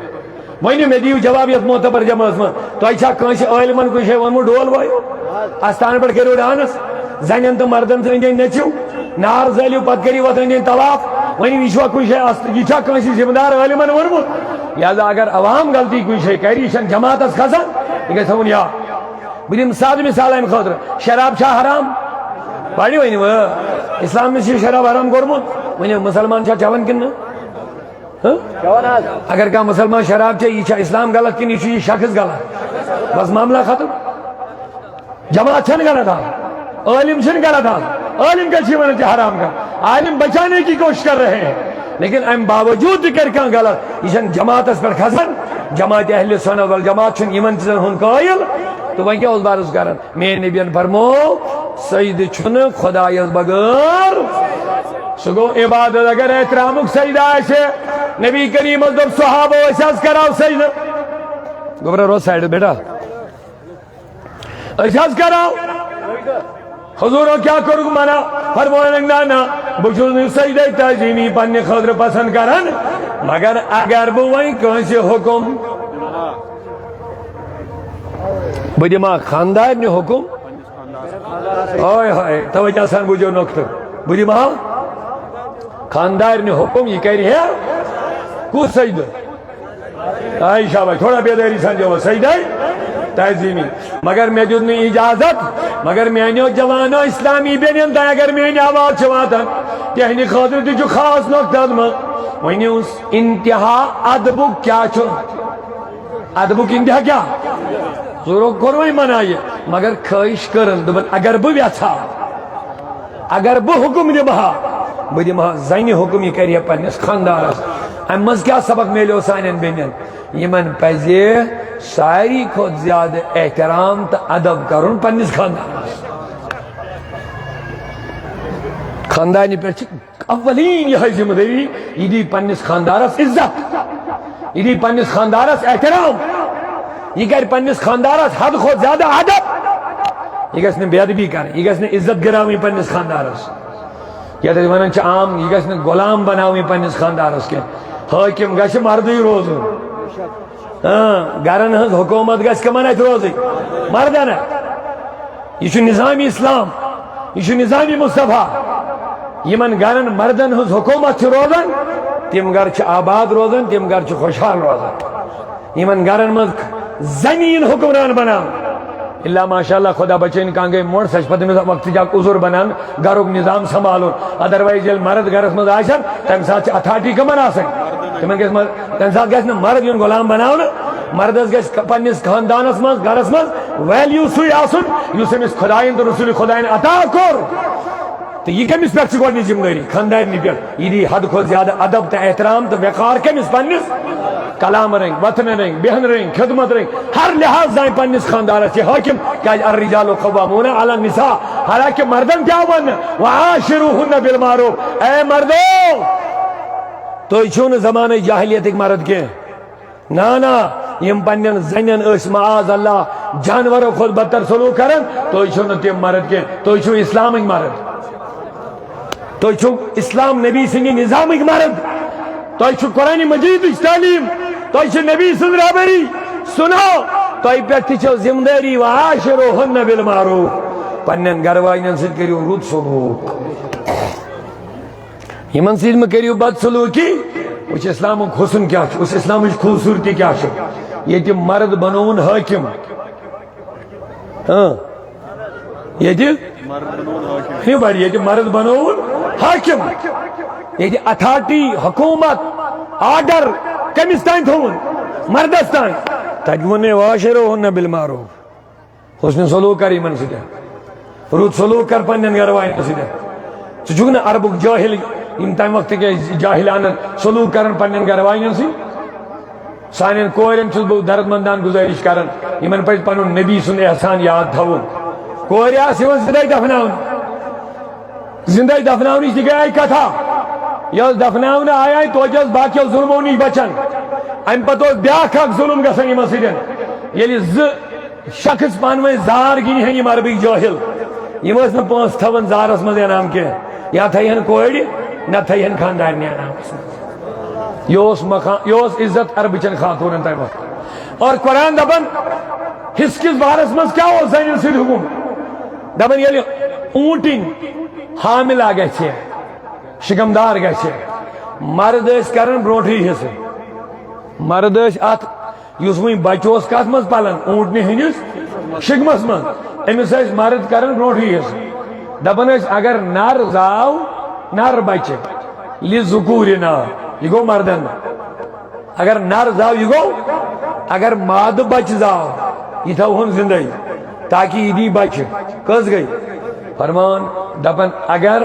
ؤنِو مےٚ دِیِو جواب یتھ معتبر جمٲژ منٛز تۄہہِ چھا کٲنٛسہِ عٲلمن کُنہِ جایہِ ووٚنمُت ڈول وٲیِو آستان پٮ۪ٹھ کٔرِو ڈانس زنٮ۪ن تہٕ مردن أنٛدۍ أنٛدۍ نٔژِو نار زٲلِو پتہٕ کٔرِو اتھ أنٛدۍ أنٛدۍ طواف ؤنِو یہِ چھُوا کُنہِ جایہِ یہِ چھا کٲنٛسہِ ذمہٕ دار عٲلمن ووٚنمُت لہذا اگر عوام غلطی کُنہِ جایہِ کرِ یہِ چھنہٕ جماعتس کھسان یہِ گژھِ تھاوُن یاد بہٕ دِمہٕ سادٕ مثال امہِ خٲطرٕ شراب چھا حرام پڑھِو ؤنِو اسلامس چھُ شراب حرام کوٚرمُت ؤنِو مُسلمان چھا چٮ۪وان کِنہٕ نہٕ اگر کانٛہہ مُسلمان شراب چیٚیہِ یہِ چھا اسلام غلط کِنہٕ یہِ چھُ یہِ شخص غلط بس معاملہ ختم جماعت چھنہٕ غلط آز عالم چھنہٕ غلط آز عالم کیا چھ ونان حرام کا عالم بچانے کی کوشش کر رہے ہیں لیکن ام باوجود کر کانٛہہ غلط یہ چھنہٕ جماعتس پٮ۪ٹھ کھسان جماعت اہل سنت والجماعت چھُنہٕ یِمن چیٖزن ہُنٛد قٲیل تو وۄنۍ کیٛاہ اوس بارس کران میٛٲنۍ نبین فرمو سجدٕ چھُنہٕ خۄدایس بغٲر سُہ گوٚو عبادت اگر احترامُک سجدٕ آسہِ نبی کریٖمس دوٚپ صحابو أسۍ حظ کراو سجدٕ گوبرا روز سایڈ بیٹا أسۍ حظ کراو حضورو کیا کرو منع فرمویَن نہ نہ بہٕ چھُس نہٕ سجدے تعظیمی پننہِ خٲطرٕ پسند کران مگر اگر بہٕ وۄنۍ کٲنٛسہِ حُکم بہٕ دِمہا خاندارنہِ حُکم ہاے ہاے توجہ سان بوٗزِو نۄقطہٕ بہٕ دِمہا خاندارنہِ حُکم یہِ کرِ ہے کُس سجدٕ آے شاباش تھوڑا بیدٲری سان جواب سجدے تعظیمی مگر مےٚ دیُت نہٕ اجازت مگر میانیو جوانو اسلامی بینن تہ اگر میٲنۍ آواز چھِ واتان تہنٛدِ خٲطرٕ تہِ چھُ خاص نۄقطہٕ اتھ منٛز وۄنۍ اوس انتہا ادبُک کیٛاہ چھُ ادبُک انتہا کیٛاہ ضروٗر کوٚر وۄنۍ منع یہِ مگر خٲہِش کٔرٕن دوٚپُن اگر بہٕ یژھا اگر بہٕ حُکم دِمہٕ ہا بہٕ دِمہٕ ہا زنہِ حُکم یہِ کرِ ہا پننِس خاندارس امہِ منٛز کیٛاہ سبق میلیو سانٮ۪ن بیٚنٮ۪ن یِمن پزِ ساری کھۄتہٕ زیادٕ احترام تہٕ ادب کرُن پننِس خاندانس خاندانہِ پٮ۪ٹھ چھِ اولین یِہے ذمہٕ دٲری یہِ دی پننِس خاندارس عزت یہِ دی پننِس خاندارس احترام یہِ کرِ پننِس خاندارس حد کھۄتہٕ زیادٕ ادب یہِ گژھِ نہٕ بے ادبی کرٕنۍ یہِ گژھِ نہٕ عزت گراوٕنۍ پننِس خاندارس یتھ أسۍ ونان چھِ عام یہِ گژھِ نہٕ غلام بناوٕنۍ پننِس خاندارس کینٛہہ حٲکِم گژھِ مردٕے روزُن گرن ہٕنٛز حکوٗمت گژھِ کٕمن اتھِ روزٕنۍ مردن اتھِ یہِ چھُ نظامی اسلام یہِ چھُ نظامی مصطفیٰ یِمن گرن مردن ہٕنٛز حکوٗمت چھِ روزان تِم گرٕ چھِ آباد روزان تِم گرٕ چھِ خۄشحال روزان یِمن گرن منٛز زنہِ یِن حُکمران بناونہٕ اللہ ماشاء اللہ خدا بچٲیِن کانٛہہ گٔے موٚٹ سۄ چھِ پتہٕ تٔمِس وقتٕچ اکھ عذر بنان گرُک نظام سنبھالُن ادروایز ییٚلہِ مرد گرس منٛز آسن تمہِ ساتہٕ چھِ اتھارٹی کٕمن آسٕنۍ تِمن گژھِ تمہِ ساتہٕ گژھِ نہٕ مرد یُن غلام بناونہٕ مردس گژھِ پننِس خاندانس منٛز گرس منٛز ویلیوٗ سُے آسُن یُس أمِس خۄدایَن تہٕ رسوٗلِ خۄدایَن عطا کوٚر تو یہ کمس پہ گۄڈنِچ ذمہ داری خاندارنی پہ یہ دی حد کھۄتہٕ زیادہ ادب تو احترام تو وقار کمس پنس کلام رنگ وتھن رنگ بہن رنگ خدمت رنگ ہر لحاظ دائیں پنس خاندانس یہ حاکم کیا الرجال قوامون علی النساء حالانکہ مردن کیا ون وعاشروہن بالمعروف اے مردو تو چھو نہ زمانہ جاہلیت مرد کے نا یم پنن زنن اس معاذ اللہ جانوروں خود بدتر سلوک کرن تو چھو نہ تم مرد کے تو چھو اسلامک مرد تو چھو اسلام نبی سنگی نظامک مرد تو چھو قرآن مجید تعلیم تو چھو نبی سن رابری سنو تو پہ چھو ذمہ داری وعاشروہن بالمعروف پنن گھر والین سے کریو رود سلوک یمن سید میں کریو بد سلوکی اس اسلام حسن کیا اس اسلام خوبصورتی کیا یہ تم مرد بنون حاکم یہ بڑی یہ مرد بنون حاکم یہ اتھارٹی حکومت آرڈر کمس تین تھون مردس تین تجونے واشروہن بالمعروف حسن سلوک کر ایمن سید رود سلوک کر پنن گھر والین سید ژٕ چھُکھ نہ عربک جاہل یم تمہ وقت کے جاہلان سلوک کرن پنن گھر والین سی سانن کورن چھس بہ درد مندان گزارش کرن یمن پہ پنن نبی سن احسان یاد تھاون کور آس زندے دفناون زندے دفناون تہ گئی کتھا یس دفناون آیا توجہ باقیو ظلمو نش بچن ام پتہ بیاکھ اکھ ظلم گژھان یمن سۭتۍ ییٚلہِ زٕ شخص پانہٕ ؤنۍ زار گِنٛدِ ہن یم عربٕکۍ جٲہل یم ٲسۍ نہٕ پونٛسہٕ تھاوان زارس منٛز انعام کینٛہہ یا تھاوہن کورِ نہ تھاوہن خاندارنہِ انعامس منٛز یہ اوس عزت عربچن خاتونن تمہِ وقت اور قرآن دپان حصہٕ کِس بارس منٛز کیٛاہ اوس زنٮ۪ن سۭتۍ حُکم دپان ییٚلہِ اونٹِنۍ حاملہ گژھِ شکمدار گژھِ مرد ٲسۍ کران برونٹھٕے حصہٕ مرد ٲسۍ اتھ یُس وۄنۍ بچہ اوس کتھ منٛز پلان اونٹنہِ ہٕنٛدِس شکمس منٛز أمِس ٲسۍ مرد کران برونٹھٕے حصہٕ دپان ٲسۍ اگر نر زاو نر بچہ لِذکوٗرِنا یہ گو مردن اگر نر زاو یہ گو اگر ماد بچ زاو یہ تھاوہن زندہ تاکہ یہ دی بچ کس گئی فرمان دپن اگر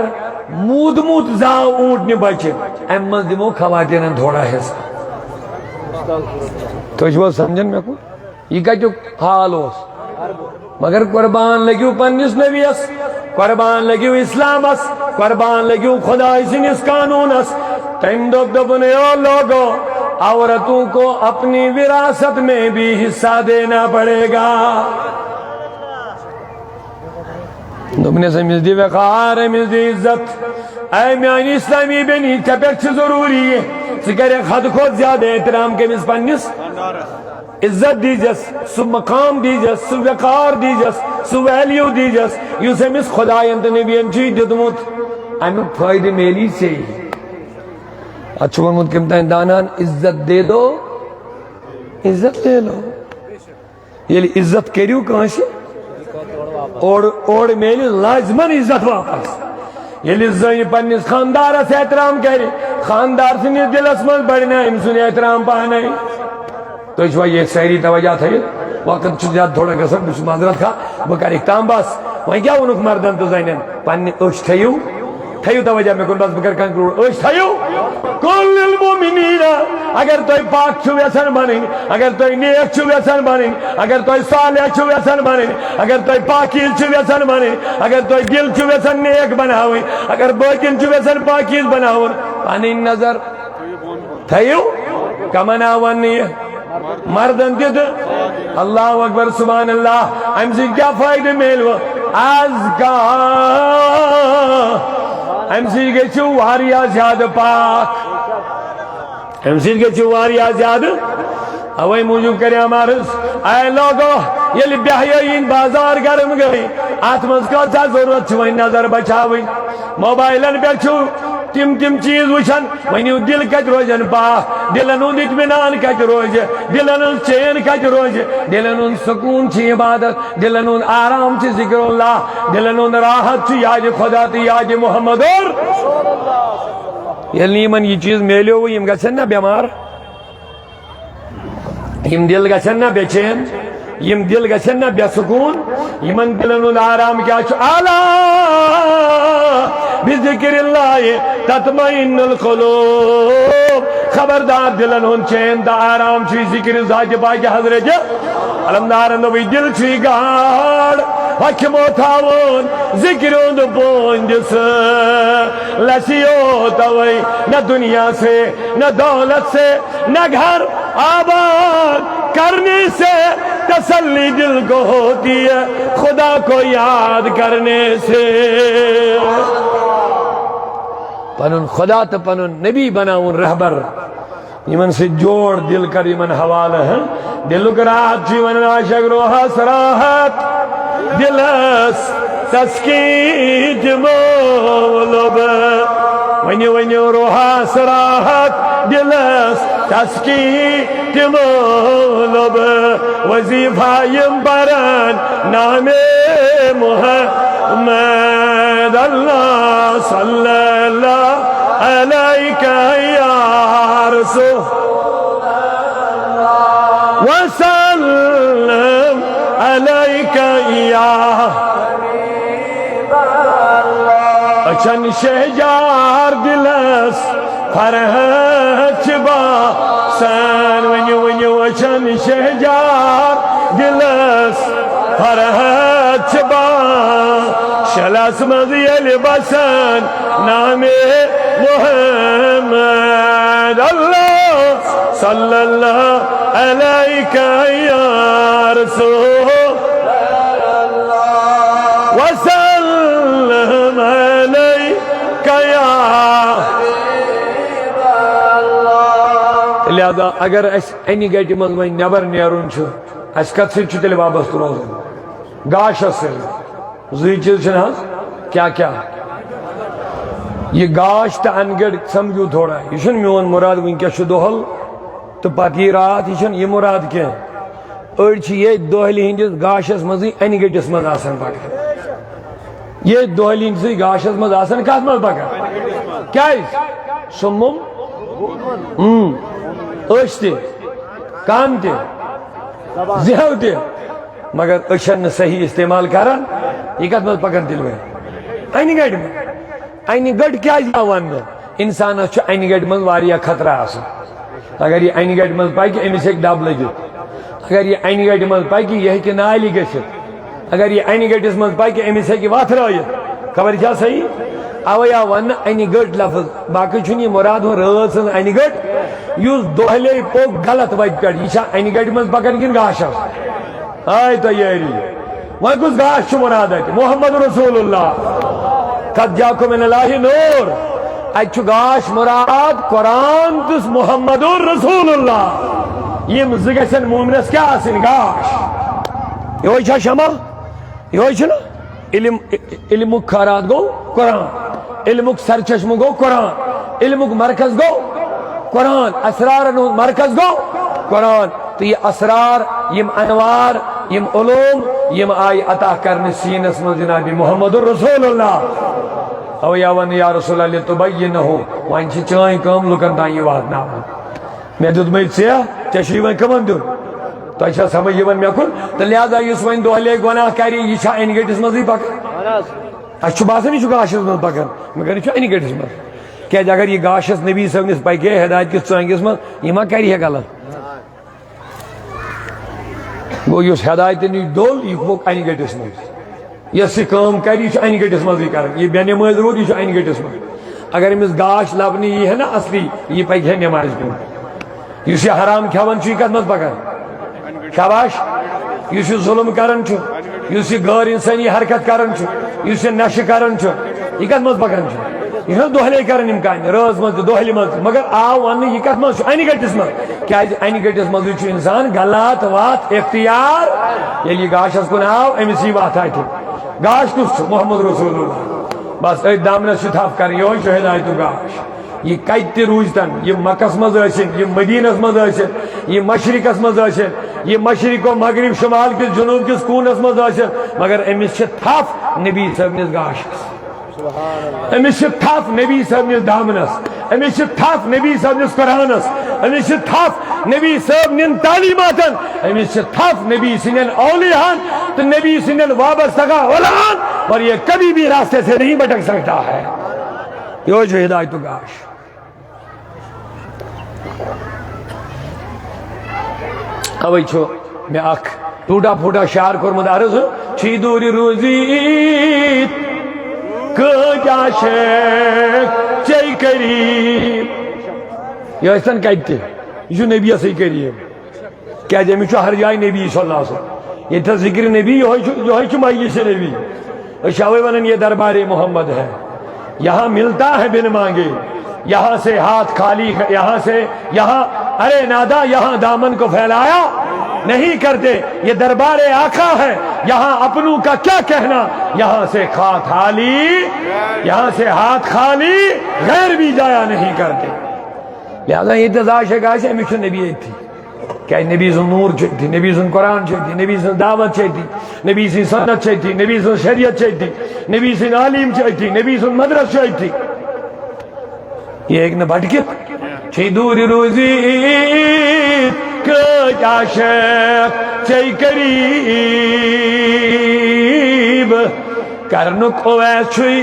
مود زاو اونٹنہِ بچہ ام من دمو خواتین تھوڑا حصہ تو چھو سمجھن میں کو یہ کتیُک حال اوس مگر قربان لگیو پنس نبیس قربان لگیو اسلامس قربان لگیو خدا سندس قانونس تم دپن لوگو عورتوں کو اپنی وراثت میں بھی حصہ دینا پڑے گا دپنس امس دی وقار امس دی عزت اے میانی اسلامی بینی ژے پٮ۪ٹھ چھُ ضروری ژٕ کَرکھ حد کھۄتہٕ زیادٕ احترام کٔمِس پننس عزت دیجس سُہ مقام دیجس سُہ وقار دیجس سُہ ویلیو دیجس یُس أمِس خۄدایَن تہٕ نبیَن چھُے دیُتمُت امیُک فٲیدٕ میلی ژےٚ اتھ چھُ ووٚنمُت کٔمۍ تانۍ دانان عزت دے دو عزت لے لو ییٚلہِ عزت کٔرِو کٲنٛسہِ اور میلہِ لازمن عزت واپس ییٚلہِ زٔنۍ پننس خاندارس احترام کرِ خاندار سٕنٛدِس دلس منٛز بڑِ نہٕ أمۍ سُنٛد احترام پانے تُہۍ چھُوا ییٚتہِ سٲری توجہ تھٲیِتھ وقت چھُ زیادٕ تھوڑا گژھان بہٕ چھُس معذرت خواہ بہٕ کرٕ اختتام بس وۄنۍ کیٛاہ ووٚنُکھ مردن تہٕ زنٮ۪ن پننہِ أچھ تھٲیِو توجہ مےٚ کُن بس بہٕ کرٕ کنکلوٗڈ أچھ تھٲیِو کُل للمؤمنیٖن اگر تُہۍ پاک چھِو یژھان بنٕنۍ اگر تُہۍ نیک چھِو یژھان بنٕنۍ اگر تُہۍ صالح چھِو یژھان بنٕنۍ اگر تُہۍ پاکیٖز چھِو یژھان بنٕنۍ اگر تُہۍ دل چھِو یژھان نیک بناوٕنۍ اگر بٲطِن چھِو یژھان پاکیٖز بناوُن پنٕنۍ نظر تھٲیِو کمن آو وننہٕ یہِ مردن تہِ تہٕ اللہ اکبر سبحان اللہ امہِ سۭتۍ کیٛاہ فٲیدٕ میلوٕ آز کا امہِ سۭتۍ گٔژھِو واریاہ زیادٕ پاک امہِ سۭتۍ گٔژھِو واریاہ زیادٕ اوے موٗجوٗب کریام عرض اے لوگو ییٚلہِ بیٚہیٲیی ہٕنٛدۍ بازار گرم گٔے اتھ منٛز کۭژاہ ضروٗرت چھِ وۄنۍ نظر بچاوٕنۍ موبایلن پٮ۪ٹھ چھُو تم چیز وچھن ونیو دل کت روزن پاک دلن ہند اطمینان کت روز دلن ہند چین کت روز دلن ہند سکون چھ عبادت دلن ہند آرام چھ ذکر اللہ دلن ہند راحت چھ یاد خدا تو یاد محمد اور یل یمن یہ چیز میلیو یم گژھن نا بیمار یم دل گژھن نا بے چین یم دل گژھن نا بے سکون یمن دلن ہند آرام کیا چھ اعلیٰ بذکر اللہ تطمئن القلوب خبردار دلن ہن چین دا آرام چھ ذکر ذات پاک حضرت علمدار نبی دل چھ گاڑ حکمو تھاون ذکرون پوندس لسیو توئی نہ دنیا سے نہ دولت سے نہ گھر آباد کرنے سے تسلی دل کو ہوتی ہے خدا کو یاد کرنے سے پنن خدا تو پنن نبی بناون رہبر یمن سے جوڑ دل کر یمن حوالہ ہے دل کرات جیون عاشق روح سراحت دلس تسکیت مولب ونیو روح سراحت دلس تسکیت مولب وظیفہ یم برن نام محمد اللہ صلی اللہ علیکہ یا رسول وسلم علیکہ یا اچھن شہجار دلس فرحت باسن ونیو اچھن شہجار دلس فرحت باسن شلس مزیل بسن نام محمد اللہ صلی اللہ علیکہ یا رسول وسلم علیکہ یا لہذا اگر اس اینی گیٹی مزمین نیبر نیرون چھو اس کت سے چھو تیلے وابست روزن گاش سے زی چیز چھنا کیا کیا یہ گاش تا انگڑ سمجھو تھوڑا یہ چھن میون مراد وین کیا شو دوہل تو پاتی رات یہ چھن یہ مراد کیا اور چھ یہ دوہلی ہندیس گاشس مزی اینی گیٹس مز آسن پاکا یہ دوہلی ہندیس گاشس مز آسن کات مز پاکا کیا اس سمم اشتے کانتے زیوتے مگر اشن صحیح استعمال کرن یہ کت مز پکن دل میں اینی گیٹ میں اینی گیٹ کیا جاوان انسان اس اینی گیٹ مز واریا خطرہ آسن اگر یہ اینی گیٹ مز پائی کہ امیس ایک ڈب لگت اگر یہ اینی گیٹ مز پائی کہ یہ کہ نالی گشت اگر یہ اینی گیٹ مز پائی کہ امیس ایک واتر آئیت خبر کیا صحیح اویا ون اینی گیٹ لفظ باقی چھنی مراد ہو رہا سن اینی گیٹ یوز دوہلے پوک غلط وائد کر یہ اینی گیٹ مز پکن کن گاشا آئی تو یہ وہ کس گاش چھو مراد ہے محمد رسول اللہ قد جاکو من اللہ نور اچھو گاش مراد قرآن تس محمد رسول اللہ یہ مزگسن مومنس کیا سن گاش یہ ہوئی چھا شما یہ ہوئی چھنا علمک خارات گو قرآن علمک سرچشم گو قرآن علمک مرکز گو قرآن اسرار مرکز گو قرآن تو یہ اسرار یم انوار یم علوم یم آئی عطا کرنے سینس من جناب محمد رسول اللہ او یا ون یا رسول اللہ تبینہو وان چھ چائیں کم لکن تائیں یہ وات نا میں دود میں سیا چشی ون کمن دون تو اچھا سمجھ یہ ون میں کن تو لہذا یس ون دوہلے گناہ کری یہ چھا اینی گیٹس مزی پکن اچھو باسا نہیں چھو گاشس مز پکن مگر چھو اینی گیٹس مز کیا اگر یہ گاشس نبی صلی اللہ علیہ وسلم پائی کہ ہدایت کس چانگس مز یہ ماں کری ہے غلط گو یس ہدایت نہیں دول یہ پوک اینی گیٹس مز یس کام کری یہ اینی گیٹس مز ہی کرن یہ بے نماز رود یہ اینی گیٹس مز اگر امس گاش لبنی یہ ہے نا اصلی یہ پائی ہے نماز کن یس یہ حرام کھون چھ کت مز پکن شاباش یس یہ ظلم کرن چھ یس یہ غیر انسانی حرکت کرن چھ یس یہ نشہ کرن چھ یہ کت مز پکن چھ یہ دوہلے کرن امکان روز مز دوہلی مز مگر آو ون یہ کت مز اینی گیٹس مز کیا اینی گیٹس مز چھ انسان غلط وات اختیار یل یہ گاشس کن آو امس یہ وات آئی گاش کس محمد رسول اللہ بس ای دامنس تھپ کر یہ ہدایت گاش یہ کت روزتن یہ مکس مز ثن یہ مدینس مز ثن یہ مشرقس مز ثن یہ مشرق و مغرب شمال کس جنوب کس کونس مز ثن مگر امس تھپ نبی صبنس گاشس امس تھپ نبی صبنس دامنس امس تھپ نبی صبنس قرآنس امس تھپ نبی صبن تعلیماتن امس تھپ نبی سن اولیان تو نبی سن وابستگاہ علان اور یہ کبھی بھی راستے سے نہیں بھٹک سکتا ہے یہ چھُ ہدایتُک گاش اوے چھُ مےٚ اکھ ٹوٹا پھوٹا شعر کوٚرمُت عرض چھی دوٗرِ روٗزِتھ کۭتۍ عاشق ژے قریٖب یہ ٲسۍتن کتہِ تہِ یہِ چھُ نبیَسٕے قریٖب کیٛازِ أمِس چھُ ہر جایہِ نبی صلی اللہ علیہ وسلم ییٚتہِ ذکر نبی یہوے چھُ مجلس نبی أسۍ چھِ اَوَے وَنان یہ دربار محمد ہے یہاں ملتا ہے بن مانگے یہاں سے ہاتھ خالی یہاں ارے نادا یہاں دامن کو پھیلایا نہیں کرتے یہ دربار آقا ہے یہاں اپنوں کا کیا کہنا یہاں سے ہاتھ خالی غیر بھی جایا نہیں کرتے لہذا یہ تزاش ہے گاش امس نبی تھی کیا نبی سن نور چیتی نبی سن قرآن چیتی نبی سن دعوت چیتی نبی سن سنت چیتی نبی سن شریعت چیتی نبی سن عالم چیتی نبی سن مدرس چیتی یہ ایک نہ بھٹکت چھی دور روزی کۭتۍ عاشق ژے قریٖب کرنُک اویس چھُے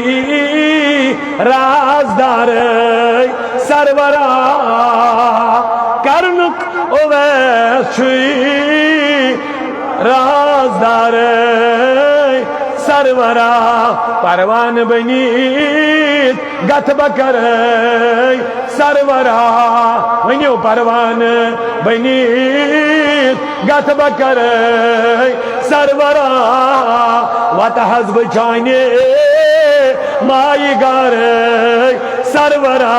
رازدارے سرورا کرنُک اویس چھُے رازدارے سرورا پروان بنیت گت بکرے سرورا ونیو پروان بنیت گت بکرے سرورا وتحز بچانے مائی گارے سرورا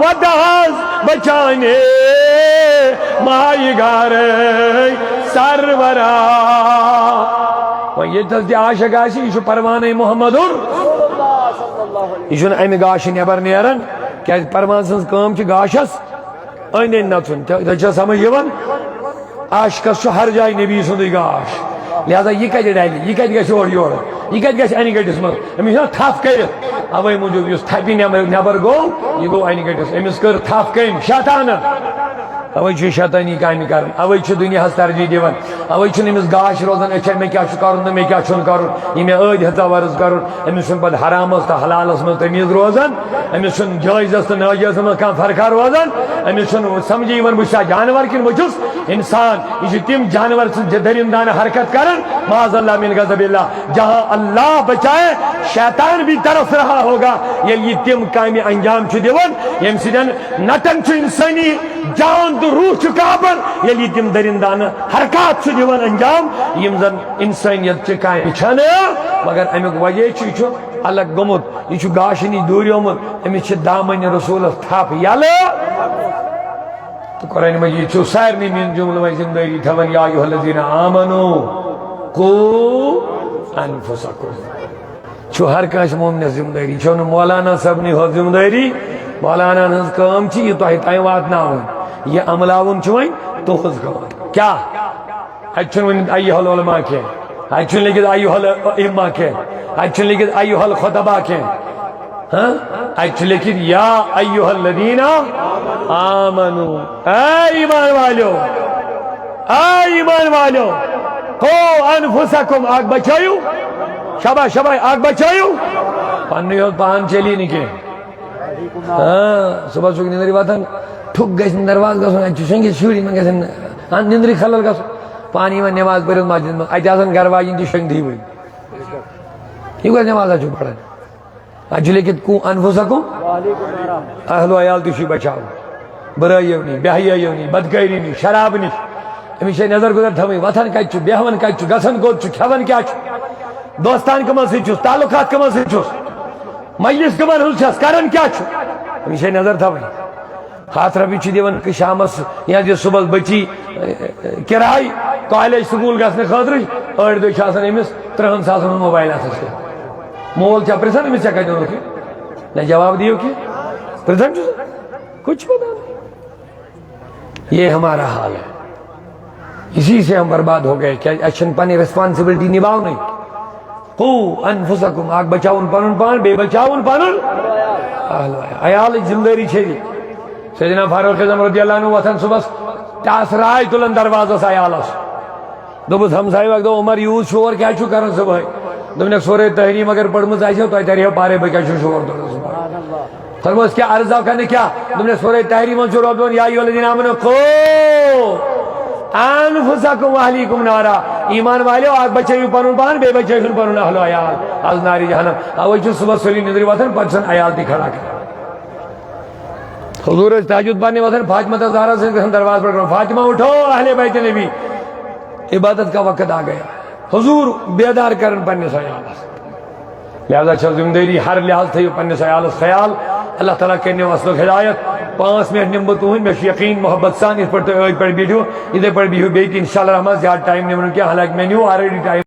وتحز بچانے مائی گارے سرورا یہ تھی عاشق آسی یہ پروان محمد یہ امہ گاش نبر نیران کیا پروان سن کام گاشس أنٛدۍ أنٛدۍ نژُن تۄہہِ چھا سمجھ یِوان عاشقس چھُ ہر جایہِ نبی سُنٛدُے گاش لہذا یہ کتہِ ڈالہِ یہ کتہِ گژھِ اورٕ یورٕ یہ کتہِ گژھِ انہِ گٔٹِس منٛز أمِس چھُنہ تھپھ کٔرِتھ اوے موٗجوٗب یُس تھپہِ نٮ۪بر گوٚو یہِ گوٚو انہِ گٔٹِس أمِس کٔر تھپھ کٔمۍ شیطانن اوے چھُ شیطٲنی کامہِ کران اوے چھُ دُنیاہس ترجیح دِوان اوے چھُنہٕ أمِس گاش روزان اچھا مےٚ کیٛاہ چھُ کرُن تہٕ مےٚ کیٛاہ چھُنہٕ کرُن یہِ مےٚ ٲدۍ ہیژا ورٕز کرُن أمِس چھُنہٕ پتہٕ حرامس تہٕ حلالس منٛز تمیٖز روزان أمِس چھُنہٕ جٲیزس تہٕ ناجٲیزس منٛز کانٛہہ فرقا روزان أمِس چھُنہٕ سمجھی یِوان بہٕ چھُسا جانور کِنہٕ بہٕ چھُس انسان یہ چھُ تِم جانور درندانہ حرکت کران معاذ اللہ من غضب اللہ جہاں اللہ بچائے شیطان بھی ترس رہا ہوگا ییٚلہِ یہِ تِم کامہِ انجام چھُ دِوان ییٚمہِ سۭتۍ نٹن چھُ انسٲنی جان تہٕ روح چھُ کاپان ییٚلہِ یہِ تِم درندانہ حرکات چھُ دِوان انجام یِم زن انسٲنیت چہِ کامہِ چھنہٕ مگر امیُک وجہ چھُ یہِ چھُ الگ گوٚمُت یہِ چھُ گاشہِ نِش دوٗریومُت أمِس چھِ دامنہِ رسوٗلس تھپھ یلہٕ تو قرآن مجید چھُ سارنٕے میٲنۍ جملہٕ وۄنۍ ذمہٕ دٲری تھاوان یا ایُہا الذیٖنَ آمنوٗ قوٗ انفسکم چھُ ہر کٲنٛسہِ مومنس ذمہٕ دٲری چھو نہٕ مولانا صٲبنٕے ہوت ذمہٕ دٲری مولانا ہٕنٛز کٲم چھِ یہِ تۄہہِ تام واتناوٕنۍ یہِ عملاوُن چھُ وۄنۍ تُہنٛز کٲم کیٛاہ اَتہِ چھُنہٕ وۄنۍ ایُہا العلماء کینٛہہ اَتہِ چھُنہٕ لیکھِتھ ایُہا الائمہ کینٛہہ اَتہِ چھُنہٕ لیکھِتھ ایُہا الخطباء کینٛہہ اَتہِ چھُ لیکھِتھ یا ایُہا الذیٖنَ آمنوٗ اے ایمان والیو قوٗ انفسکم اکھ بچٲیِو شاباش شاباش اکھ بچٲیِو پننُے یوت پان چلی نہٕ کینٛہہ صبح چھُکھ نِندرِ وۄتھان ٹھُک گژھِ نہٕ دروازٕ گژھُن اَتہِ چھُ شۄنٛگِتھ شُرۍ یِمن گژھن نہٕ نِندرِ خلل گژھُن پانہٕ یِوان نٮ۪ماز پٔرِتھ مسجد منٛز اَتہِ آسان گرٕ واجِنۍ تہِ شۄنٛگتھٕے وٕنۍ یہِ کۄس نٮ۪مازا چھُ پران اَتہِ چھُ لیکھِتھ قوٗ انفسکم اہل و عیال تہِ چھُے بچاوُن بُرٲیو نِش بے حیٲیو نِش بدکٲری نِش شرابہٕ نِش أمِس چھےٚ نظر گُزر تھاوٕنۍ وۄتھان کتہِ چھُ بیٚہوان کتہِ چھُ گژھان کوٚت چھُ کھٮ۪وان کیٛاہ چھُ دوستان کٕمن سۭتۍ چھُس تعلقات کٕمن سۭتۍ چھُس مجلس کٕمن ہُنٛد چھس کران کیٛاہ چھُ أمِس چھےٚ نظر تھاوٕنۍ 100 رۄپیہِ چھِ دِوان شامس یا دِ صُبحس بٔچی کِراے کالیج سکوٗل گژھنہٕ خٲطرٕ أڑۍ دۄہ چھِ آسان أمِس 30 ساسن ہُنٛد موبایل اَتھس کٮ۪تھ مول چھا پرژھان أمِس ژےٚ کتہِ اوٚنُتھ یہِ نہ جواب دِیو کینٛہہ پرژھان چھُس کچھ پتہ نہیں یہ ہمارا حال ہے اسی سے ہم برباد ہو گئے کیا اچھن پانی ریسپانسبلٹی نبھاؤ نہیں قوٗ انفسکم اکھ بچاوُن پنُن پان بیٚیہِ بچاوُن پنُن عیالٕچ ذمہٕ دٲری چھے یہِ سیدنا فاروق اعظم رضی اللہ عنہ وۄتھان صُبحس ٹاسراے تُلان دروازس عیالس دوٚپُس ہمسایہِ اکھ دوٚپ عمر یوٗت شور کیٛازِ چھُو کران صُبحٲے دمنے سورہ تحریم اگر پڑھمت آئیسے تو تحریم پارے بکیا شور دو سبحان اللہ فرموز کیا عرضہ کرنے کیا دمنے سورہ تحریم انسو رب یا ایوہ الذین آمنوا قو انفسکم واہلیکم نارا ایمان والے آگ بچے یوں پانون پان بے بچے یوں پانون اہلو آیال از ناری جہنم آوائی جو صبح سولی ندری وطن پچھن آیال دی کھڑا کر حضور تہجد پانے وطن فاطمہ زہرا سے درواز پر کرو فاطمہ اٹھو اہل بیت نبی عبادت کا وقت آ گیا حضور بیدار کرن پنے سیال لہذا چل زمدیری ہر لحاظ تھے پنے سیال خیال اللہ تعالیٰ کہنے واسلو ہدایت 5 منٹ نمبتون میں یقین محبت سان اس پر تو پڑھ بیٹھو ادھر پڑھ بھی ہو بیٹی انشاءاللہ رحمت زیادہ ٹائم نہیں منو کیا حالانکہ میں نیو آریڈی ٹائم